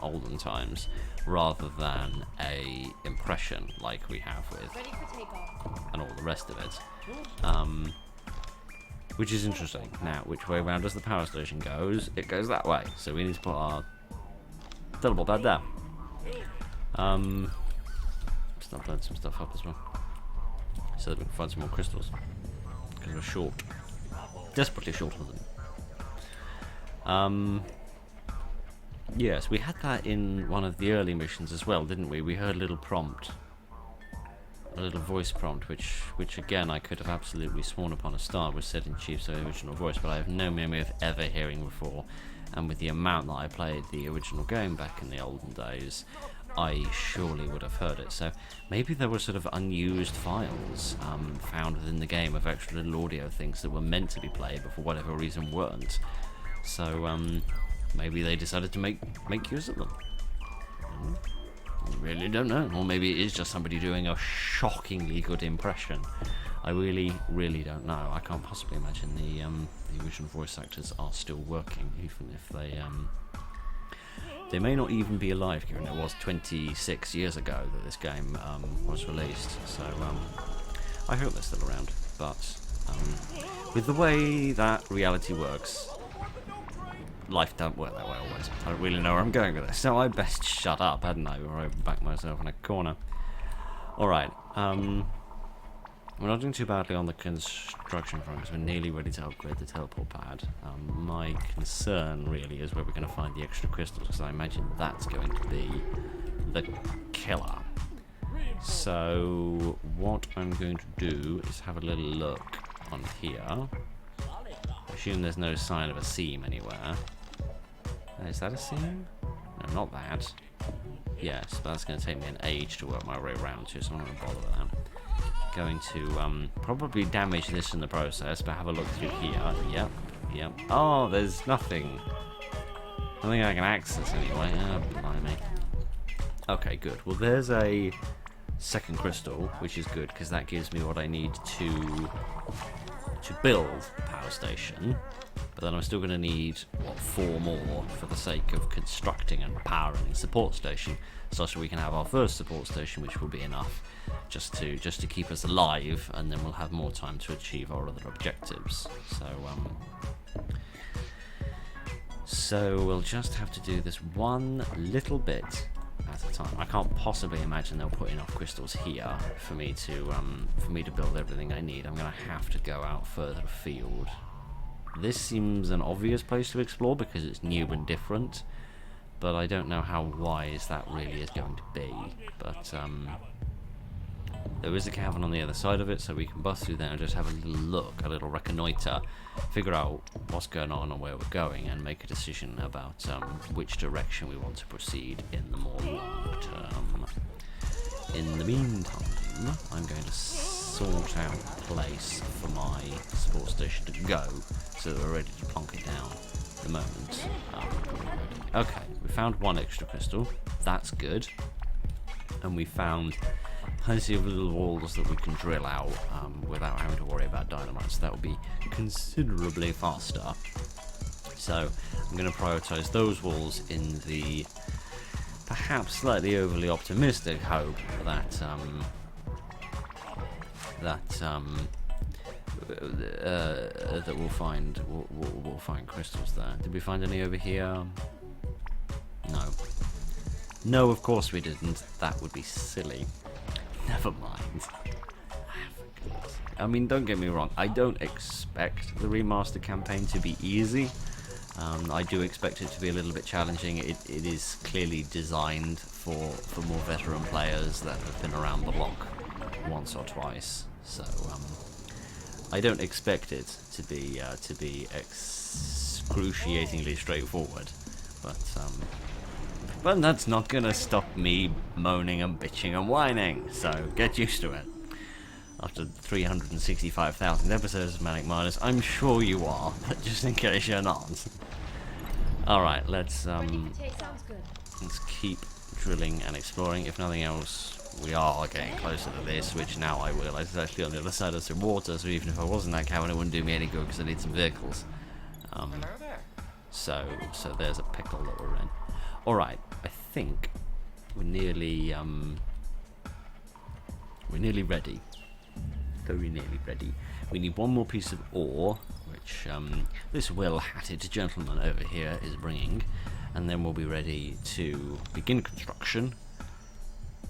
olden times, rather than a impression like we have with and all the rest of it. Which is interesting. Now, which way around does the power station goes? It goes that way, so we need to put our teleport pad there. Start blowing some stuff up as well, so that we can find some more crystals, because we're short. Desperately short of them. Yes, we had that in one of the early missions as well, didn't we? We heard a little prompt, a little voice prompt, which again I could have absolutely sworn upon a star was said in Chief's original voice, but I have no memory of ever hearing before. And with the amount that I played the original game back in the olden days, I surely would have heard it. So maybe there were sort of unused files found within the game of extra little audio things that were meant to be played but for whatever reason weren't. So maybe they decided to make use of them. Really don't know. Or maybe it is just somebody doing a shockingly good impression. I really don't know. I can't possibly imagine the original voice actors are still working, even if they may not even be alive, given it was 26 years ago that this game was released. So I hope they're still around. But with the way that reality works, life don't work that way always. I don't really know where I'm going with this, so I'd best shut up, hadn't I, before I back myself in a corner. Alright, we're not doing too badly on the construction front because we're nearly ready to upgrade the teleport pad. My concern really is where we're going to find the extra crystals, because I imagine that's going to be the killer. So what I'm going to do is have a little look on here. I assume there's no sign of a seam anywhere. Is that a seam? No, not that. Yes, but that's going to take me an age to work my way around to, so I'm not going to bother with that. Going to probably damage this in the process, but have a look through here. Yep. Oh, there's nothing. Nothing I can access anyway. Oh, blimey. Okay, good. Well, there's a second crystal, which is good, because that gives me what I need to build the power station. But then I'm still going to need, 4 more for the sake of constructing and powering the support station, such that we can have our first support station, which will be enough just to keep us alive, and then we'll have more time to achieve our other objectives. So we'll just have to do this one little bit at a time. I can't possibly imagine they'll put enough crystals here for me to build everything I need. I'm going to have to go out further afield. This seems an obvious place to explore because it's new and different, but I don't know how wise that really is going to be. But There is a cavern on the other side of it, so we can bust through there and just have a little look, a little reconnoiter, figure out what's going on and where we're going, and make a decision about which direction we want to proceed in the more long term. In the meantime, I'm going to sort out a place for my support station to go, so that we're ready to plonk it down the moment. Okay, we found one extra crystal. That's good. And we found plenty of little walls that we can drill out without having to worry about dynamite, so that will be considerably faster. So I'm going to prioritise those walls in the perhaps slightly overly optimistic hope that that we'll find crystals there. Did we find any over here? No. No, of course we didn't. That would be silly. Never mind. I mean, don't get me wrong. I don't expect the remaster campaign to be easy. I do expect it to be a little bit challenging. It is clearly designed for more veteran players that have been around the block once or twice. So I don't expect it to be excruciatingly straightforward. But that's not gonna stop me moaning and bitching and whining. So get used to it. After 365,000 episodes of Manic Minus, I'm sure you are, but just in case you're not. Alright, let's keep drilling and exploring. If nothing else, we are getting closer to this, which now I realise is actually on the other side of some water, so even if I was in that cavern, it wouldn't do me any good because I need some vehicles. So there's a pickle that we're in. Alright, I think we're nearly ready. Very nearly ready. We need one more piece of ore, which this well-hatted gentleman over here is bringing, and then we'll be ready to begin construction.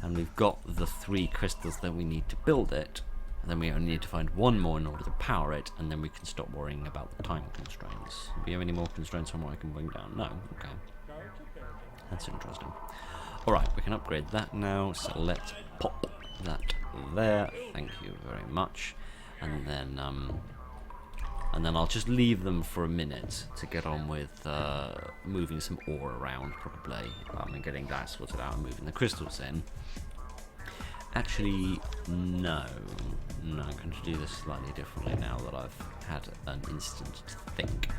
And we've got the 3 crystals that we need to build it, and then we only need to find one more in order to power it, and then we can stop worrying about the time constraints. Do we have any more constraints on what I can bring down? No? Okay. That's interesting. Alright, we can upgrade that now, so let's pop that there. Thank you very much. And then I'll just leave them for a minute to get on with moving some ore around, probably, and getting that sorted out and moving the crystals in. Actually, no, I'm going to do this slightly differently now that I've had an instant to think.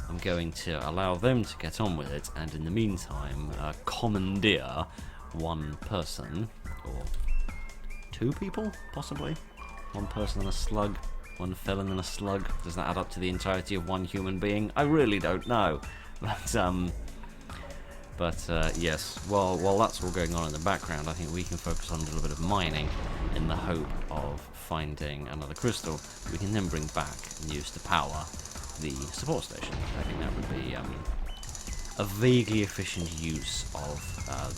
I'm going to allow them to get on with it, and in the meantime, commandeer one person, or 2 people, possibly? One person and a slug, one felon and a slug. Does that add up to the entirety of one human being? I really don't know. But yes, while that's all going on in the background, I think we can focus on a little bit of mining in the hope of finding another crystal we can then bring back and use to power the support station. I think that would be a vaguely efficient use of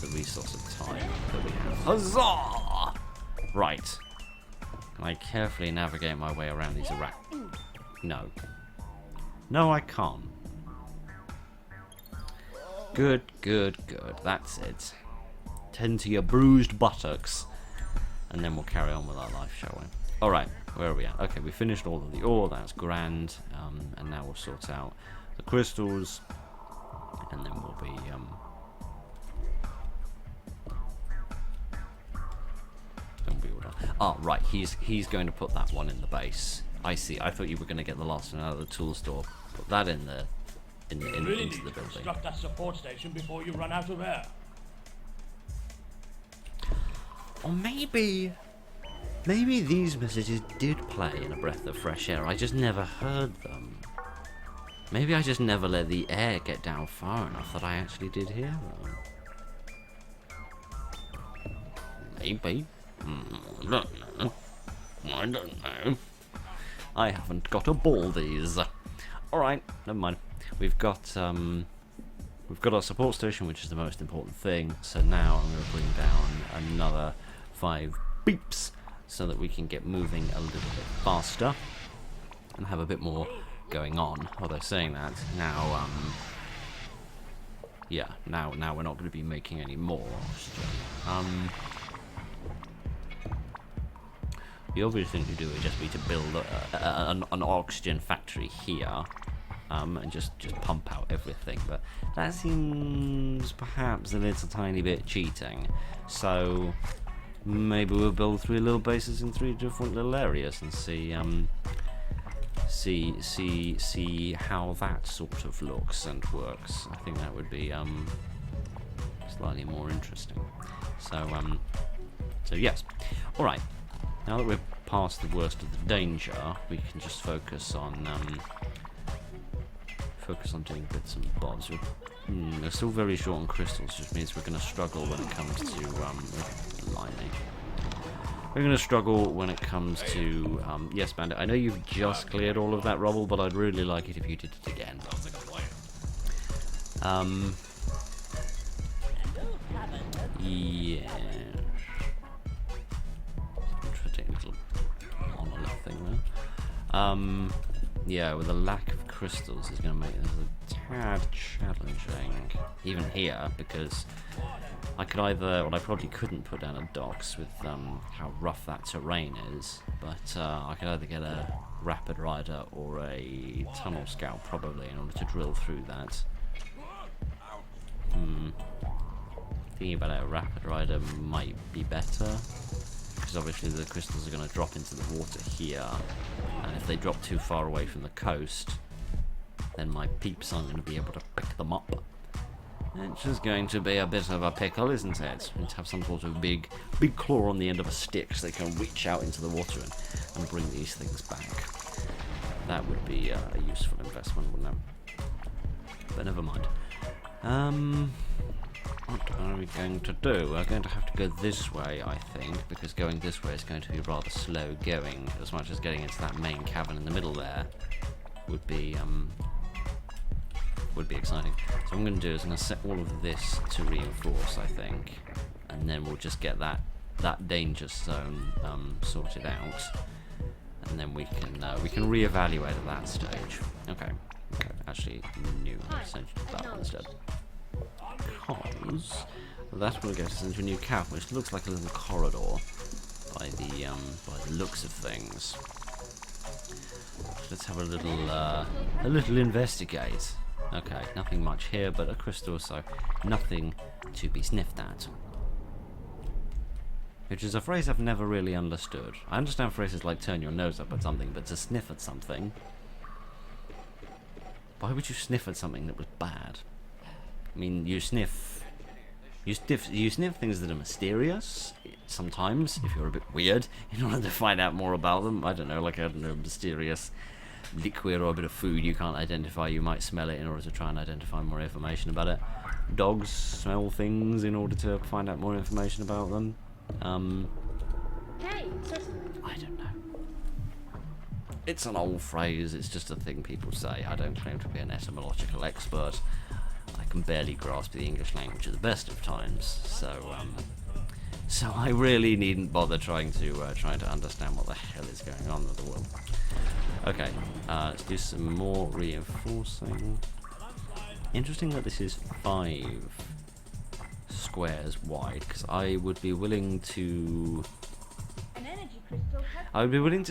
the resource of time that we have. Huzzah! Right. Can I carefully navigate my way around these No. No, I can't. Good. That's it. Tend to your bruised buttocks. And then we'll carry on with our life, shall we? Alright, where are we at? Okay, we finished all of the ore, that's grand. And now we'll sort out the crystals. And then we'll be... Oh, right, he's going to put that one in the base. I see, I thought you were going to get the last one out of the tool store. Put that in the... into the building. Construct that support station before you run out of air. Or maybe these messages did play in a breath of fresh air. I just never heard them. Maybe I just never let the air get down far enough that I actually did hear them. Maybe. I don't know. I haven't got a ball these. Alright, never mind. We've got our support station, which is the most important thing. So now I'm going to bring down another 5 beeps so that we can get moving a little bit faster and have a bit more going on. Although saying that, now now we're not going to be making any more oxygen. the obvious thing to do would just be to build an oxygen factory here, and just pump out everything. But that seems perhaps a little tiny bit cheating. So maybe we'll build 3 little bases in 3 different little areas and see how that sort of looks and works. I think that would be slightly more interesting. So yes. All right. Now that we're past the worst of the danger, we can just focus on doing bits and bobs. We're still very short on crystals, which means we're going to struggle when it comes to lining. We're going to struggle when it comes to yes, Bandit. I know you've just cleared all of that rubble, but I'd really like it if you did it again. Yeah. Interesting little monolith thing there. Yeah, with the lack of crystals is going to make this a tad challenging, even here, because I could either, well, I probably couldn't put down a docks with how rough that terrain is, but I could either get a rapid rider or a tunnel scout probably in order to drill through that. Thinking about it, a rapid rider might be better, because obviously the crystals are going to drop into the water here, and if they drop too far away from the coast, then my peeps aren't going to be able to pick them up. It's just going to be a bit of a pickle, isn't it? We need to have some sort of big claw on the end of a stick so they can reach out into the water and bring these things back. That would be a useful investment, wouldn't it? But never mind. What are we going to do? We're going to have to go this way, I think, because going this way is going to be rather slow going, as much as getting into that main cavern in the middle there would be exciting. So what I'm going to do is I'm going to set all of this to reinforce, I think, and then we'll just get that danger zone sorted out, and then we can reevaluate at that stage. Okay, actually, new essentially that one instead. Because that will get us into a new cavern, which looks like a little corridor by the looks of things. Let's have a little investigate. Okay, nothing much here, but a crystal, so nothing to be sniffed at. Which is a phrase I've never really understood. I understand phrases like turn your nose up at something, but to sniff at something, why would you sniff at something that was bad? I mean, you sniff things that are mysterious sometimes, if you're a bit weird, in order to find out more about them. I don't know, like a mysterious liquid or a bit of food you can't identify, you might smell it in order to try and identify more information about it. Dogs smell things in order to find out more information about them. Hey, I don't know. It's an old phrase, it's just a thing people say. I don't claim to be an etymological expert. I can barely grasp the English language at the best of times, so I really needn't bother trying to understand what the hell is going on with the world. Okay, let's do some more reinforcing. Interesting that this is 5 squares wide, because I would be willing to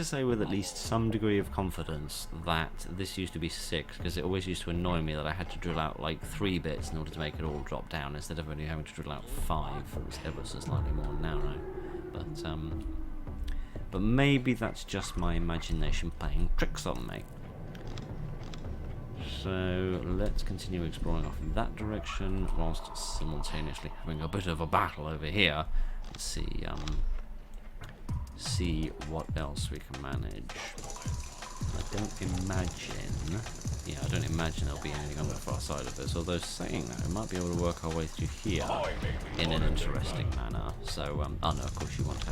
say with at least some degree of confidence that this used to be 6, because it always used to annoy me that I had to drill out like 3 bits in order to make it all drop down, instead of only having to drill out 5. It was ever so slightly more narrow. But maybe that's just my imagination playing tricks on me. So let's continue exploring off in that direction, whilst simultaneously having a bit of a battle over here. Let's see what else we can manage. I don't imagine there'll be anything on the far side of this, although saying that, we might be able to work our way through here in an interesting manner. So, oh no, of course you want to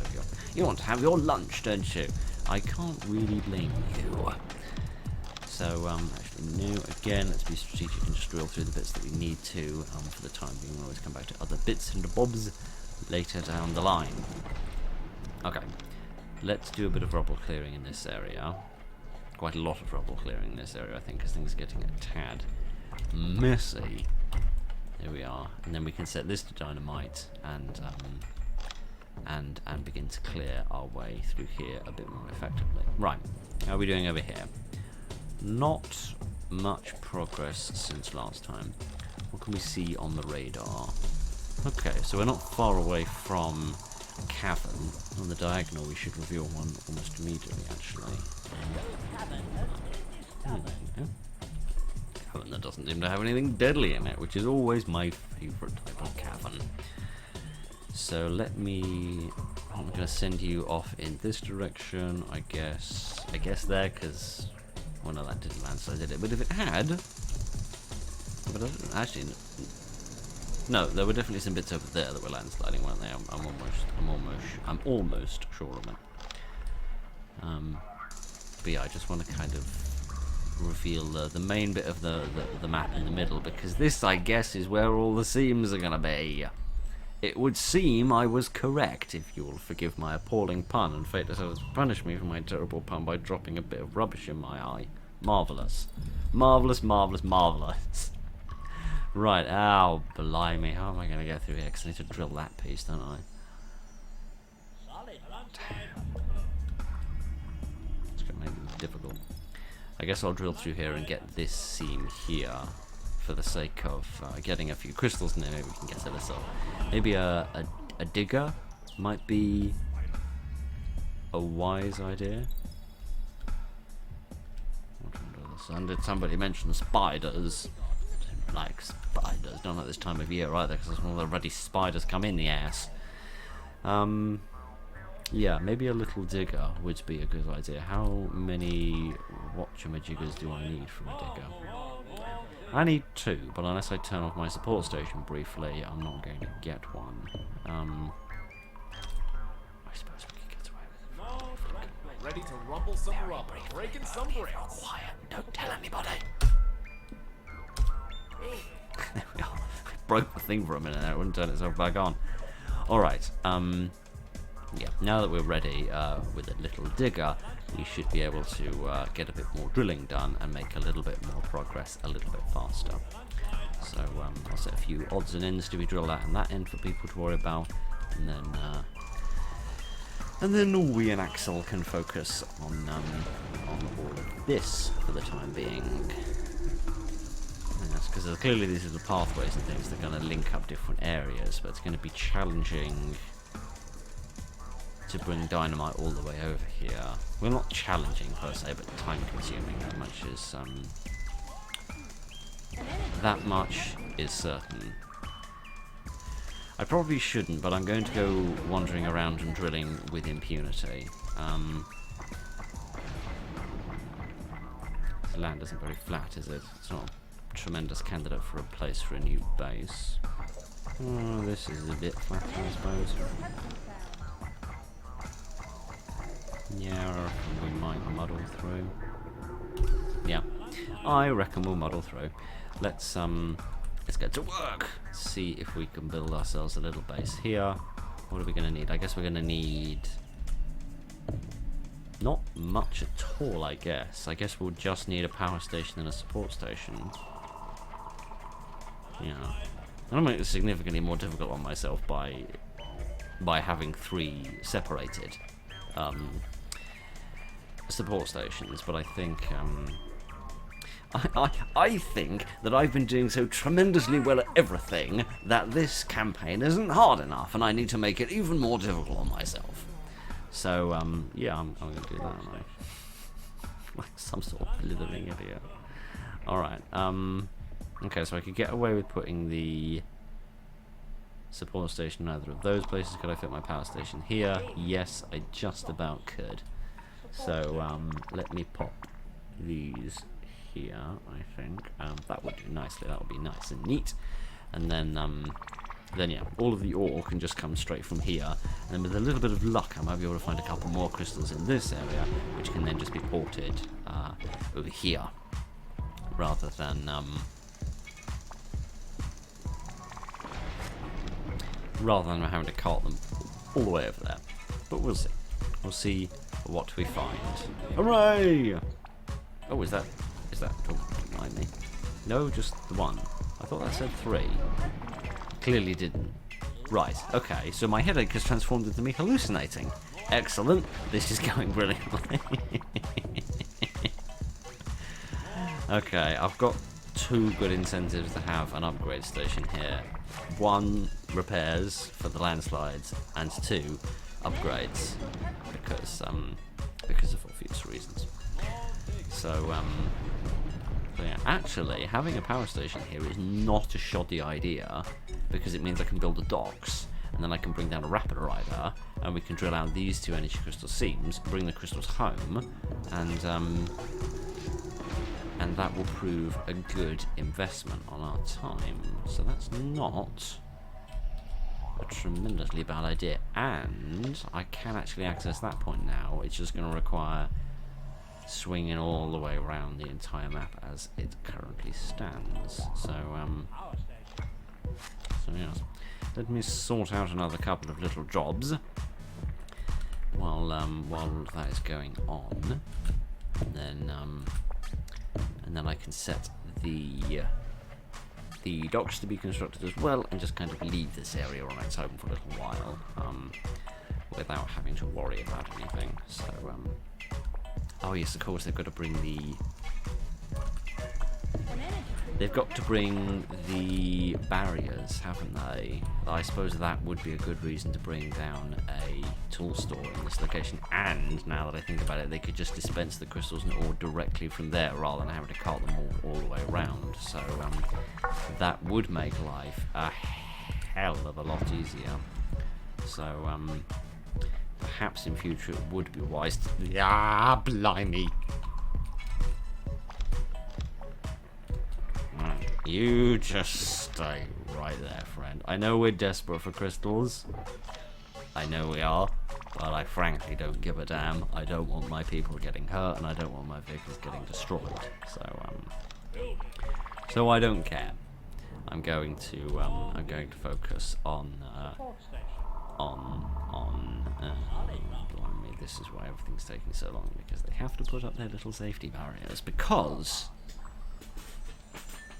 have your lunch, don't you? I can't really blame you. So, actually, no, again, let's be strategic and just drill through the bits that we need to, for the time being. We'll always come back to other bits and bobs later down the line. Okay, let's do a bit of rubble clearing in this area. Quite a lot of rubble clearing in this area, I think, because things are getting a tad messy. There we are, and then we can set this to dynamite, and and begin to clear our way through here a bit more effectively. Right, how are we doing over here? Not much progress since last time. What can we see on the radar? Okay, so we're not far away from cavern. On the diagonal we should reveal one almost immediately, actually. Cavern that doesn't seem to have anything deadly in it, which is always my favourite type of cavern. So let me... I'm going to send you off in this direction, I guess there, because... Well, no, that didn't landslide, did it? But if it had... But I don't, actually... No, there were definitely some bits over there that were landsliding, weren't they? I'm almost sure of it. But yeah, I just want to kind of reveal the main bit of the map in the middle, because this, I guess, is where all the seams are going to be. It would seem I was correct, if you will forgive my appalling pun, and fate decided to punish me for my terrible pun by dropping a bit of rubbish in my eye. Marvellous. Marvellous, marvellous, marvellous. Right, ow, blimey, how am I going to get through here? Because I need to drill that piece, don't I? It's going to make it difficult. I guess I'll drill through here and get this seam here for the sake of getting a few crystals, and then maybe we can get to this up. Maybe a digger might be a wise idea. And did somebody mention spiders? Don't like spiders. Don't like this time of year either, because all the bloody spiders come in the ass. Yeah, maybe a little digger would be a good idea. How many watchamajiggers do I need from a digger? I need 2, but unless I turn off my support station briefly, I'm not going to get one. I suppose we could get away with it. Ready to rumble some rubber, breaking some bricks. Quiet, don't tell anybody. There we are. I broke the thing for a minute there, it wouldn't turn itself back on. Alright, yeah, now that we're ready with a little digger, we should be able to get a bit more drilling done and make a little bit more progress a little bit faster. So I'll set a few odds and ends to be drilled out on that end for people to worry about, and then we and Axel can focus on all of this for the time being. Yes, because clearly these are the pathways and things that are going to link up different areas, but it's going to be challenging to bring dynamite all the way over here. Well, not challenging per se, but time consuming. That much is certain. I probably shouldn't, but I'm going to go wandering around and drilling with impunity. The land isn't very flat, is it? It's not a tremendous candidate for a place for a new base. Oh, this is a bit flat, I suppose. Yeah, I reckon we might muddle through. Yeah, I reckon we'll muddle through. Let's get to work. See if we can build ourselves a little base here. What are we going to need? I guess we're going to need not much at all. I guess we'll just need a power station and a support station. Yeah, I'll make this significantly more difficult on myself by having 3 separated support stations, but I think I think that I've been doing so tremendously well at everything that this campaign isn't hard enough, and I need to make it even more difficult on myself. So yeah, I'm going to do that, aren't I? Like some sort of blithering idiot. All right. Okay, so I could get away with putting the support station in either of those places. Could I fit my power station here? Yes, I just about could. So let me pop these here, I think. That would do nicely. That would be nice and neat. And then yeah, all of the ore can just come straight from here. And then with a little bit of luck, I might be able to find a couple more crystals in this area, which can then just be ported over here, rather than having to cart them all the way over there. But we'll see. We'll see what we find. Hooray! Oh, is that? Don't mind me. No, just the one. I thought that said 3. Clearly didn't. Right, okay, so my headache has transformed into me hallucinating. Excellent. This is going brilliantly. Okay, I've got 2 good incentives to have an upgrade station here. 1, repairs for the landslides, and 2, upgrades because of obvious reasons. So yeah, actually having a power station here is not a shoddy idea because it means I can build the docks and then I can bring down a rapid rider and we can drill out these 2 energy crystal seams, bring the crystals home, and that will prove a good investment on our time. So that's not a tremendously bad idea, and I can actually access that point now. It's just going to require swinging all the way around the entire map as it currently stands. So yes, let me sort out another couple of little jobs while that is going on, and then I can set the docks to be constructed as well, and just kind of leave this area on its own for a little while, without having to worry about anything. So, oh yes, of course they've got to bring the barriers, haven't they? I suppose that would be a good reason to bring down a tool store in this location, and now that I think about it, they could just dispense the crystals and ore directly from there rather than having to cart them all the way around. So that would make life a hell of a lot easier. So perhaps in future it would be wise to... Ah, blimey! You just stay right there, friend. I know we're desperate for crystals. I know we are, but I frankly don't give a damn. I don't want my people getting hurt, and I don't want my vehicles getting destroyed. So I don't care. I'm going to focus on blimey, this is why everything's taking so long, because they have to put up their little safety barriers, because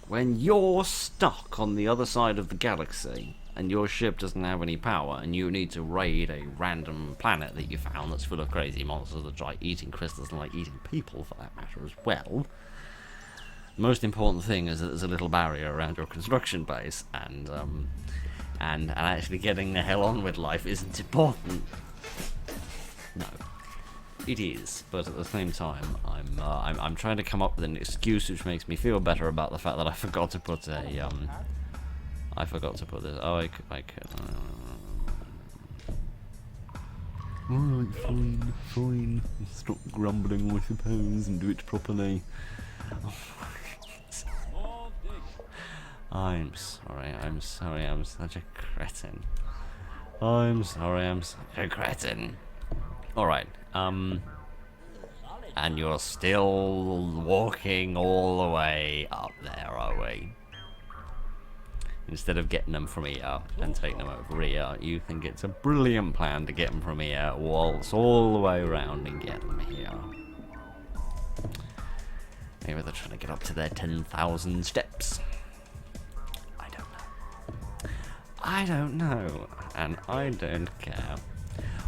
when you're stuck on the other side of the galaxy and your ship doesn't have any power and you need to raid a random planet that you found that's full of crazy monsters that try eating crystals and like eating people for that matter as well, the most important thing is that there's a little barrier around your construction base, and actually getting the hell on with life isn't important. No. It is, but at the same time, I'm trying to come up with an excuse which makes me feel better about the fact that I forgot to put a I forgot to put this. Oh, I could. Alright, fine. Stop grumbling, I suppose, and do it properly. I'm sorry. I'm such a cretin. I'm sorry. I'm such a cretin. Alright, and you're still walking all the way up there, are we? Instead of getting them from here and taking them over here, you think it's a brilliant plan to get them from here, waltz all the way around and get them here. Maybe they're trying to get up to their 10,000 steps. I don't know, and I don't care.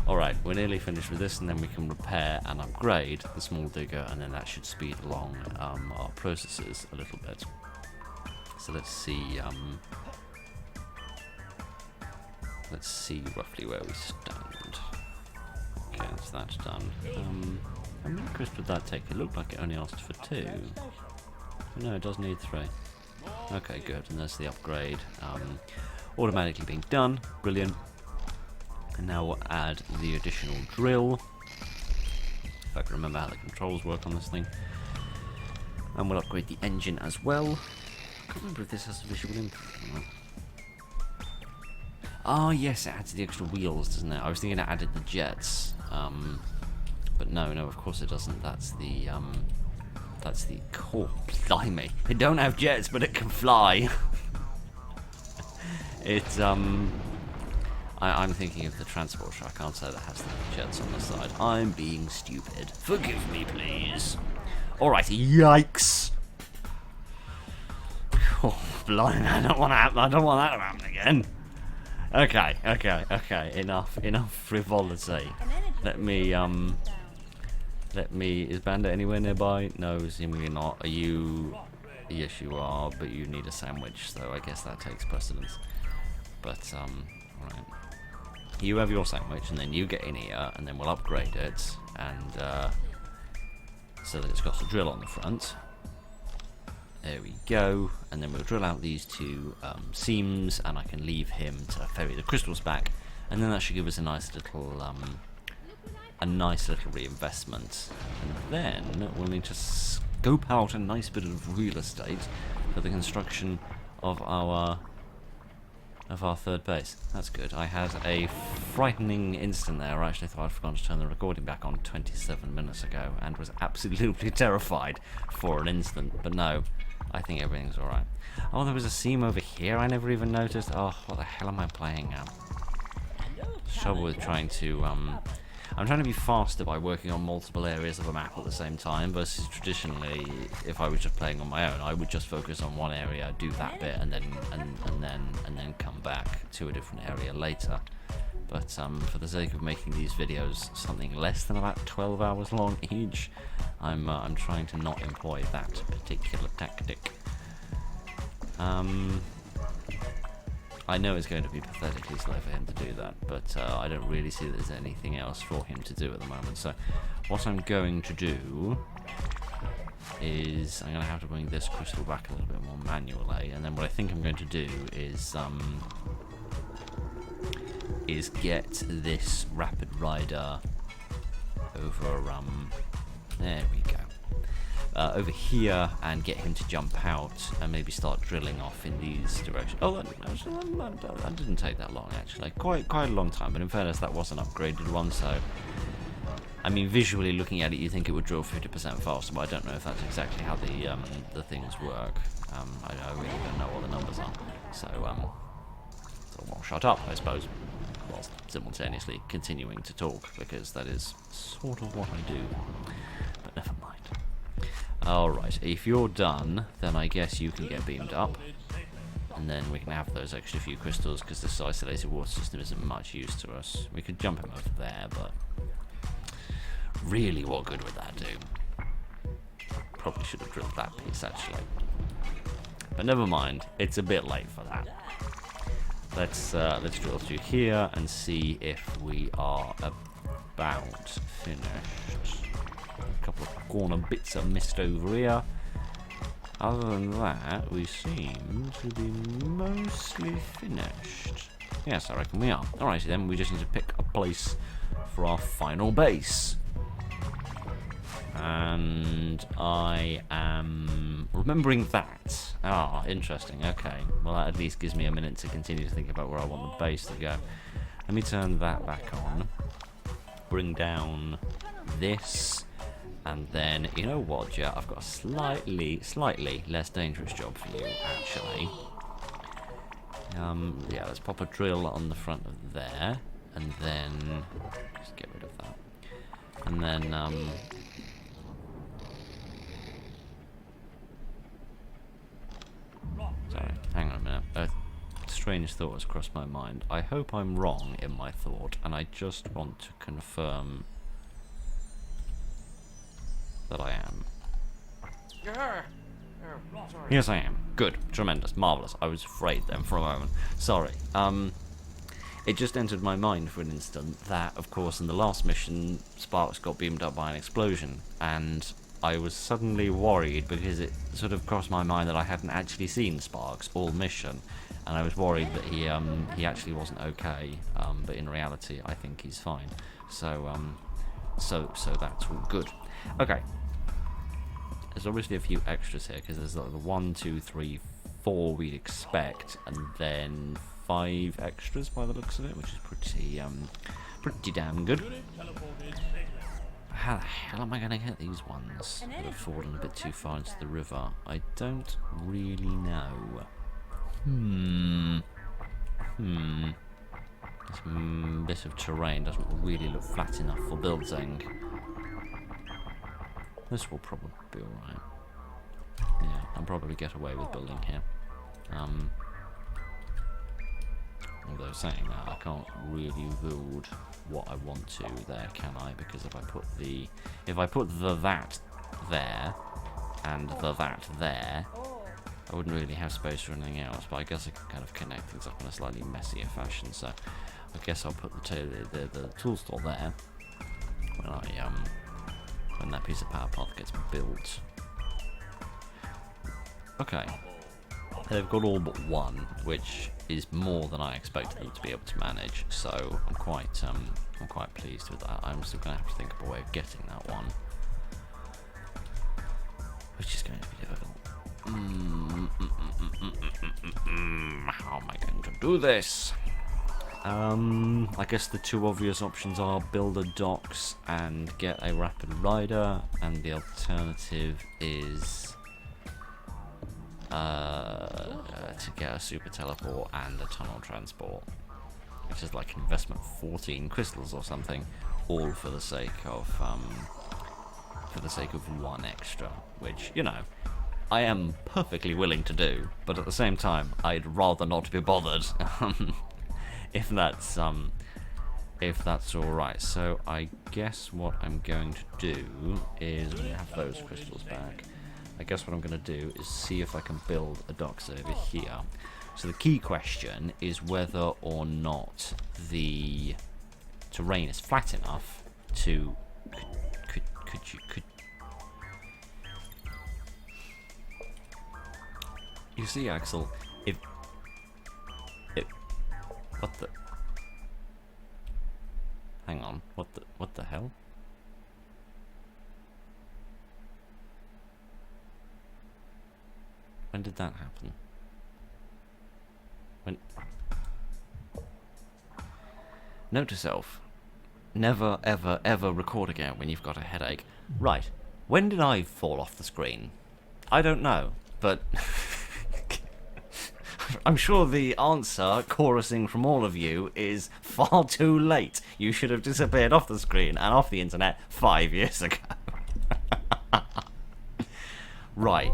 Alright, we're nearly finished with this, and then we can repair and upgrade the small digger, and then that should speed along our processes a little bit. So let's see roughly where we stand. Okay, that's done. How many crisps would that take? It looked like it only asked for 2. No, it does need 3. Okay, good, and there's the upgrade. Automatically being done, brilliant. And now we'll add the additional drill, if I can remember how the controls work on this thing. And we'll upgrade the engine as well. I can't remember if this has a visual input or not. Oh yes, it adds the extra wheels, doesn't it? I was thinking it added the jets. But no, of course it doesn't. That's the core. Blimey. It don't have jets, but it can fly. It's I'm thinking of the transport truck, aren't I, that has the jets on the side. I'm being stupid. Forgive me, please. Alright, yikes. Oh, blimey, I don't want that to happen again. Okay. Enough frivolity. Let me. Is Bandit anywhere nearby? No, seemingly not. Are you? Yes, you are. But you need a sandwich, so I guess that takes precedence. But right. You have your sandwich, and then you get in here, and then we'll upgrade it, and so that it's got a drill on the front. There we go, and then we'll drill out these two seams, and I can leave him to ferry the crystals back, and then that should give us a nice little reinvestment. And then we'll need to scope out a nice bit of real estate for the construction of our third base. That's good. I had a frightening instant there. I actually thought I'd forgotten to turn the recording back on 27 minutes ago and was absolutely terrified for an instant. But no, I think everything's alright. Oh, there was a seam over here I never even noticed. Oh, what the hell am I playing now? Trouble with trying to I'm trying to be faster by working on multiple areas of a map at the same time, versus traditionally, if I was just playing on my own, I would just focus on one area, do that bit, and then come back to a different area later. But for the sake of making these videos something less than about 12 hours long each, I'm trying to not employ that particular tactic. I know it's going to be pathetically slow for him to do that, but I don't really see that there's anything else for him to do at the moment. So what I'm going to do is I'm going to have to bring this crystal back a little bit more manually, and then what I think I'm going to do is get this rapid rider over there we go. Over here, and get him to jump out and maybe start drilling off in these directions. Oh, that didn't take that long actually. Quite a long time, but in fairness, that was an upgraded one. So, I mean, visually looking at it, you think it would drill 50% faster, but I don't know if that's exactly how the things work. I really don't know what the numbers are. So I'll shut up, I suppose, whilst simultaneously continuing to talk, because that is sort of what I do. But never mind. Alright, if you're done, then I guess you can get beamed up. And then we can have those extra few crystals, because this isolated water system isn't much use to us. We could jump him over there, but really what good would that do? Probably should have drilled that piece, actually. But never mind, it's a bit late for that. Let's drill through here and see if we are about finished. A couple of corner bits are missed over here. Other than that, we seem to be mostly finished. Yes, I reckon we are. Alright, then we just need to pick a place for our final base. And I am remembering that. Ah, interesting. Okay. Well, that at least gives me a minute to continue to think about where I want the base to go. Let me turn that back on. Bring down this. And then, you know what, Jet? I've got a slightly less dangerous job for you, actually. Yeah, let's pop a drill on the front of there. And then... just get rid of that. And then, sorry, hang on a minute. A strange thought has crossed my mind. I hope I'm wrong in my thought, and I just want to confirm that I am. Yes, I am. Good. Tremendous. Marvellous. I was afraid then for a moment. Sorry. It just entered my mind for an instant that, of course, in the last mission, Sparks got beamed up by an explosion, and I was suddenly worried because it sort of crossed my mind that I hadn't actually seen Sparks all mission, and I was worried that he actually wasn't okay, but in reality, I think he's fine. So that's all good. Okay. There's obviously a few extras here, because there's like the 1, 2, 3, 4 we'd expect, and then 5 extras by the looks of it, which is pretty damn good. How the hell am I going to get these ones that have fallen a bit too far into the river? I don't really know. This bit of terrain doesn't really look flat enough for building. This will probably be alright. Yeah, I'll probably get away with building here. Although saying that, I can't really build what I want to there, can I? Because if I put the that there and the that there, I wouldn't really have space for anything else. But I guess I can kind of connect things up in a slightly messier fashion. So I guess I'll put the tool store there when that piece of power path gets built. Okay. They've got all but one, which is more than I expected them to be able to manage. So I'm quite pleased with that. I'm still going to have to think of a way of getting that one, which is going to be difficult. How am I going to do this? I guess the two obvious options are build a docks and get a rapid rider, and the alternative is to get a super teleport and a tunnel transport, which is like investment 14 crystals or something, all for the sake of one extra, which, you know, I am perfectly willing to do, but at the same time I'd rather not be bothered. if that's alright. So I guess what I'm going to do is, when we have those crystals back, I guess what I'm going to do is see if I can build a docks over here. So the key question is whether or not the terrain is flat enough to could you see, Axel, if what the, hang on, what the hell? When did that happen? When? Note to self: never, ever, ever record again when you've got a headache. Right. When did I fall off the screen? I don't know, but I'm sure the answer, chorusing from all of you, is far too late. You should have disappeared off the screen and off the internet 5 years ago. Right.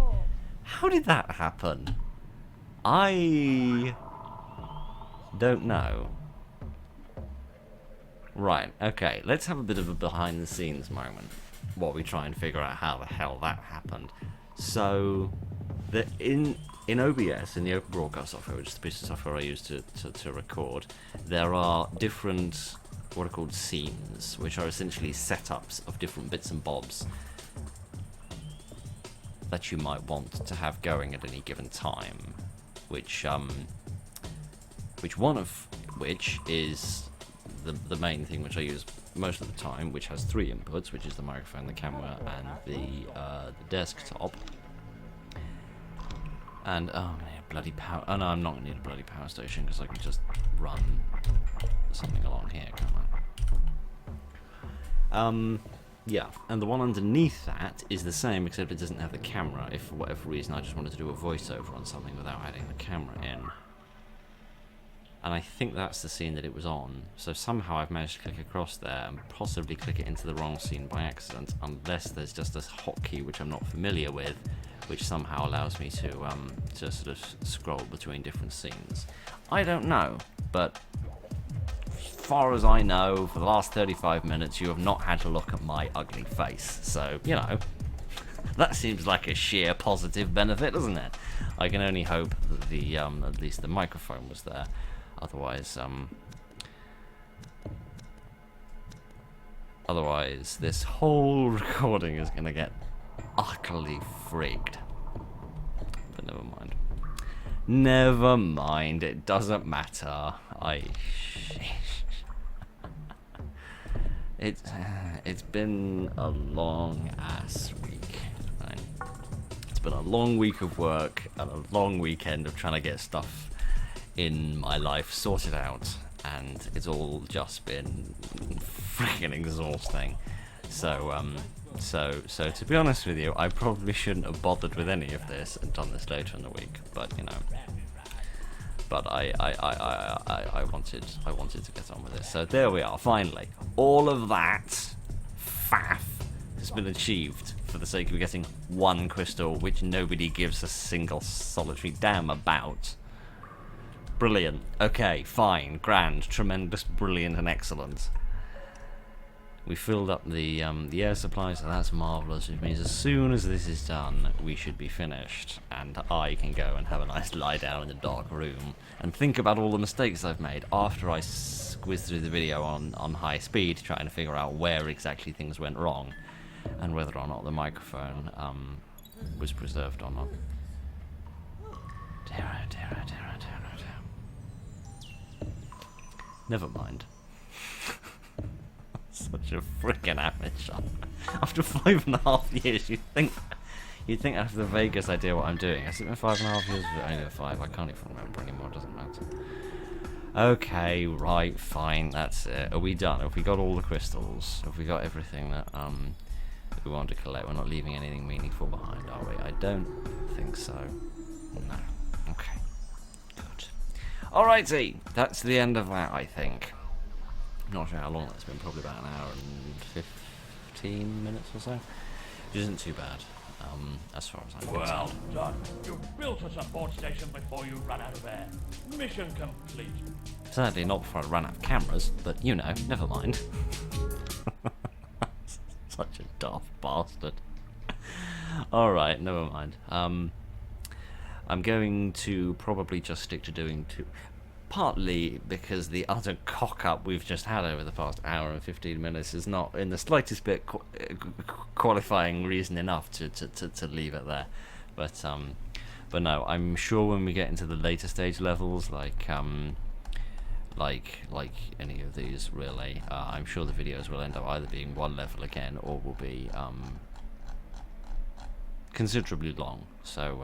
How did that happen? I don't know. Right, okay, let's have a bit of a behind the scenes moment while we try and figure out how the hell that happened. So, in OBS, in the Open Broadcast software, which is the piece of software I use to record, there are different, what are called scenes, which are essentially setups of different bits and bobs that you might want to have going at any given time, which one of which is the main thing which I use most of the time, which has 3 inputs, which is the microphone, the camera, and the desktop. And oh, I need a bloody power. Oh no, I'm not gonna need a bloody power station because I can just run something along here, can't I? Yeah, and the one underneath that is the same, except it doesn't have the camera. If for whatever reason I just wanted to do a voiceover on something without adding the camera in. And I think that's the scene that it was on. So somehow I've managed to click across there and possibly click it into the wrong scene by accident, unless there's just a hotkey which I'm not familiar with, which somehow allows me to sort of scroll between different scenes. I don't know, but as far as I know, for the last 35 minutes you have not had to look at my ugly face. So, you know, that seems like a sheer positive benefit, doesn't it? I can only hope that the at least the microphone was there. Otherwise this whole recording is gonna get utterly frigged. But never mind. Never mind, it doesn't matter. It's been a long ass week. Right? It's been a long week of work and a long weekend of trying to get stuff in my life sorted out, and it's all just been freaking exhausting. So to be honest with you, I probably shouldn't have bothered with any of this and done this later in the week. But you know, but I wanted to get on with this. So there we are. Finally, all of that faff has been achieved for the sake of getting one crystal, which nobody gives a single solitary damn about. Brilliant. Okay, fine, grand, tremendous, brilliant, and excellent. We filled up the air supply, so that's marvellous, which means as soon as this is done, we should be finished, and I can go and have a nice lie down in the dark room and think about all the mistakes I've made after I squeezed through the video on high speed, trying to figure out where exactly things went wrong, and whether or not the microphone was preserved or not. Dear. Never mind. Such a freaking amateur. After 5.5 years, you'd think I have the vaguest idea what I'm doing. Has it been 5.5 years? Only 5. I can't even remember anymore. It doesn't matter. Okay, right, fine. That's it. Are we done? Have we got all the crystals? Have we got everything that we want to collect? We're not leaving anything meaningful behind, are we? I don't think so. No. Okay. Good. Alrighty. That's the end of that, I think. I'm not sure how long that's been, probably about an hour and 15 minutes or so, which isn't too bad, as far as I'm concerned. Well done. You built a support station before you ran out of air. Mission complete. Sadly not before I ran out of cameras, but you know, never mind. Such a daft bastard. Alright, never mind. I'm going to probably just stick to doing two. Partly because the utter cock-up we've just had over the past hour and 15 minutes is not in the slightest bit qualifying reason enough to leave it there. But no, I'm sure when we get into the later stage levels, like any of these really, I'm sure the videos will end up either being one level again or will be considerably long. So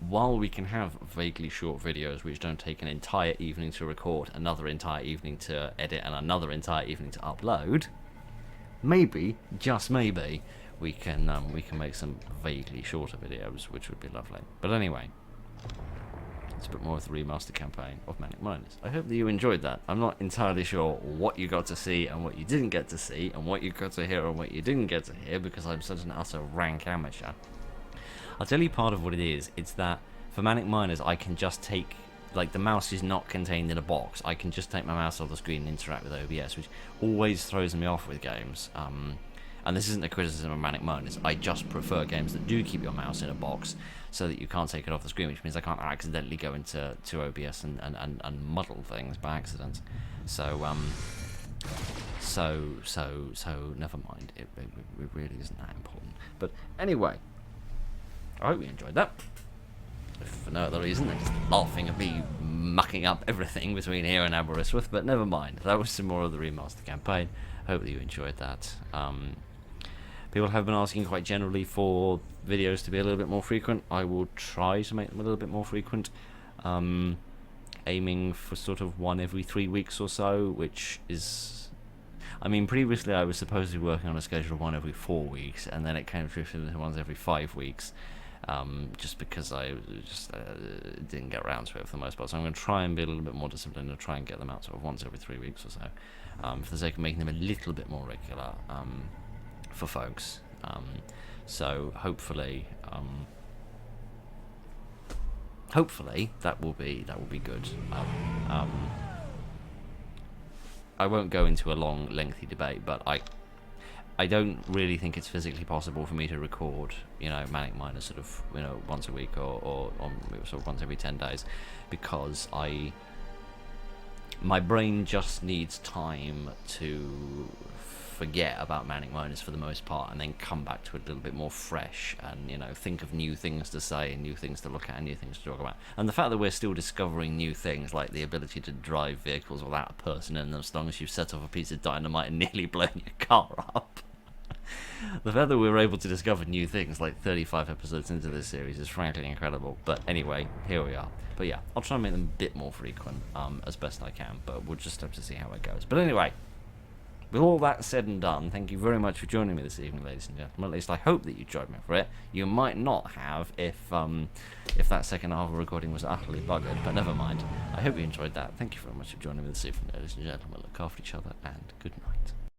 while we can have vaguely short videos which don't take an entire evening to record, another entire evening to edit, and another entire evening to upload, maybe, just maybe, we can make some vaguely shorter videos, which would be lovely. But anyway, it's a bit more of the remaster campaign of Manic Miners. I hope that you enjoyed that. I'm not entirely sure what you got to see and what you didn't get to see, and what you got to hear and what you didn't get to hear, because I'm such an utter rank amateur. I'll tell you part of what it is. It's that for Manic Miners, I can just take, like, the mouse is not contained in a box. I can just take my mouse off the screen and interact with OBS, which always throws me off with games. And this isn't a criticism of Manic Miners. I just prefer games that do keep your mouse in a box so that you can't take it off the screen, which means I can't accidentally go into OBS and muddle things by accident. So never mind. It really isn't that important. But anyway, I hope you enjoyed that. If for no other reason than just laughing at me mucking up everything between here and Aberystwyth, but never mind. That was some more of the remaster campaign. Hope that you enjoyed that. People have been asking quite generally for videos to be a little bit more frequent. I will try to make them a little bit more frequent. Aiming for sort of one every 3 weeks or so, which is... I mean, previously I was supposedly working on a schedule of one every 4 weeks, and then it kind of drifted into ones every 5 weeks. Just because I just didn't get around to it for the most part. So I'm going to try and be a little bit more disciplined and try and get them out sort of once every 3 weeks or so, for the sake of making them a little bit more regular for folks. So hopefully that will be good. I won't go into a long, lengthy debate, but I don't really think it's physically possible for me to record, Manic Miners sort of, once a week or sort of once every 10 days, because my brain just needs time to forget about Manic Miners for the most part, and then come back to it a little bit more fresh, and think of new things to say and new things to look at and new things to talk about. And the fact that we're still discovering new things, like the ability to drive vehicles without a person in them, as long as you've set off a piece of dynamite and nearly blown your car up. The fact that we were able to discover new things like 35 episodes into this series is frankly incredible. But anyway, here we are. But yeah, I'll try and make them a bit more frequent, as best I can, but we'll just have to see how it goes. But anyway, with all that said and done, thank you very much for joining me this evening, ladies and gentlemen. At least I hope that you joined me for it. You might not have if that second half of recording was utterly buggered, but never mind. I hope you enjoyed that. Thank you very much for joining me this evening, ladies and gentlemen. Look after each other, and good night.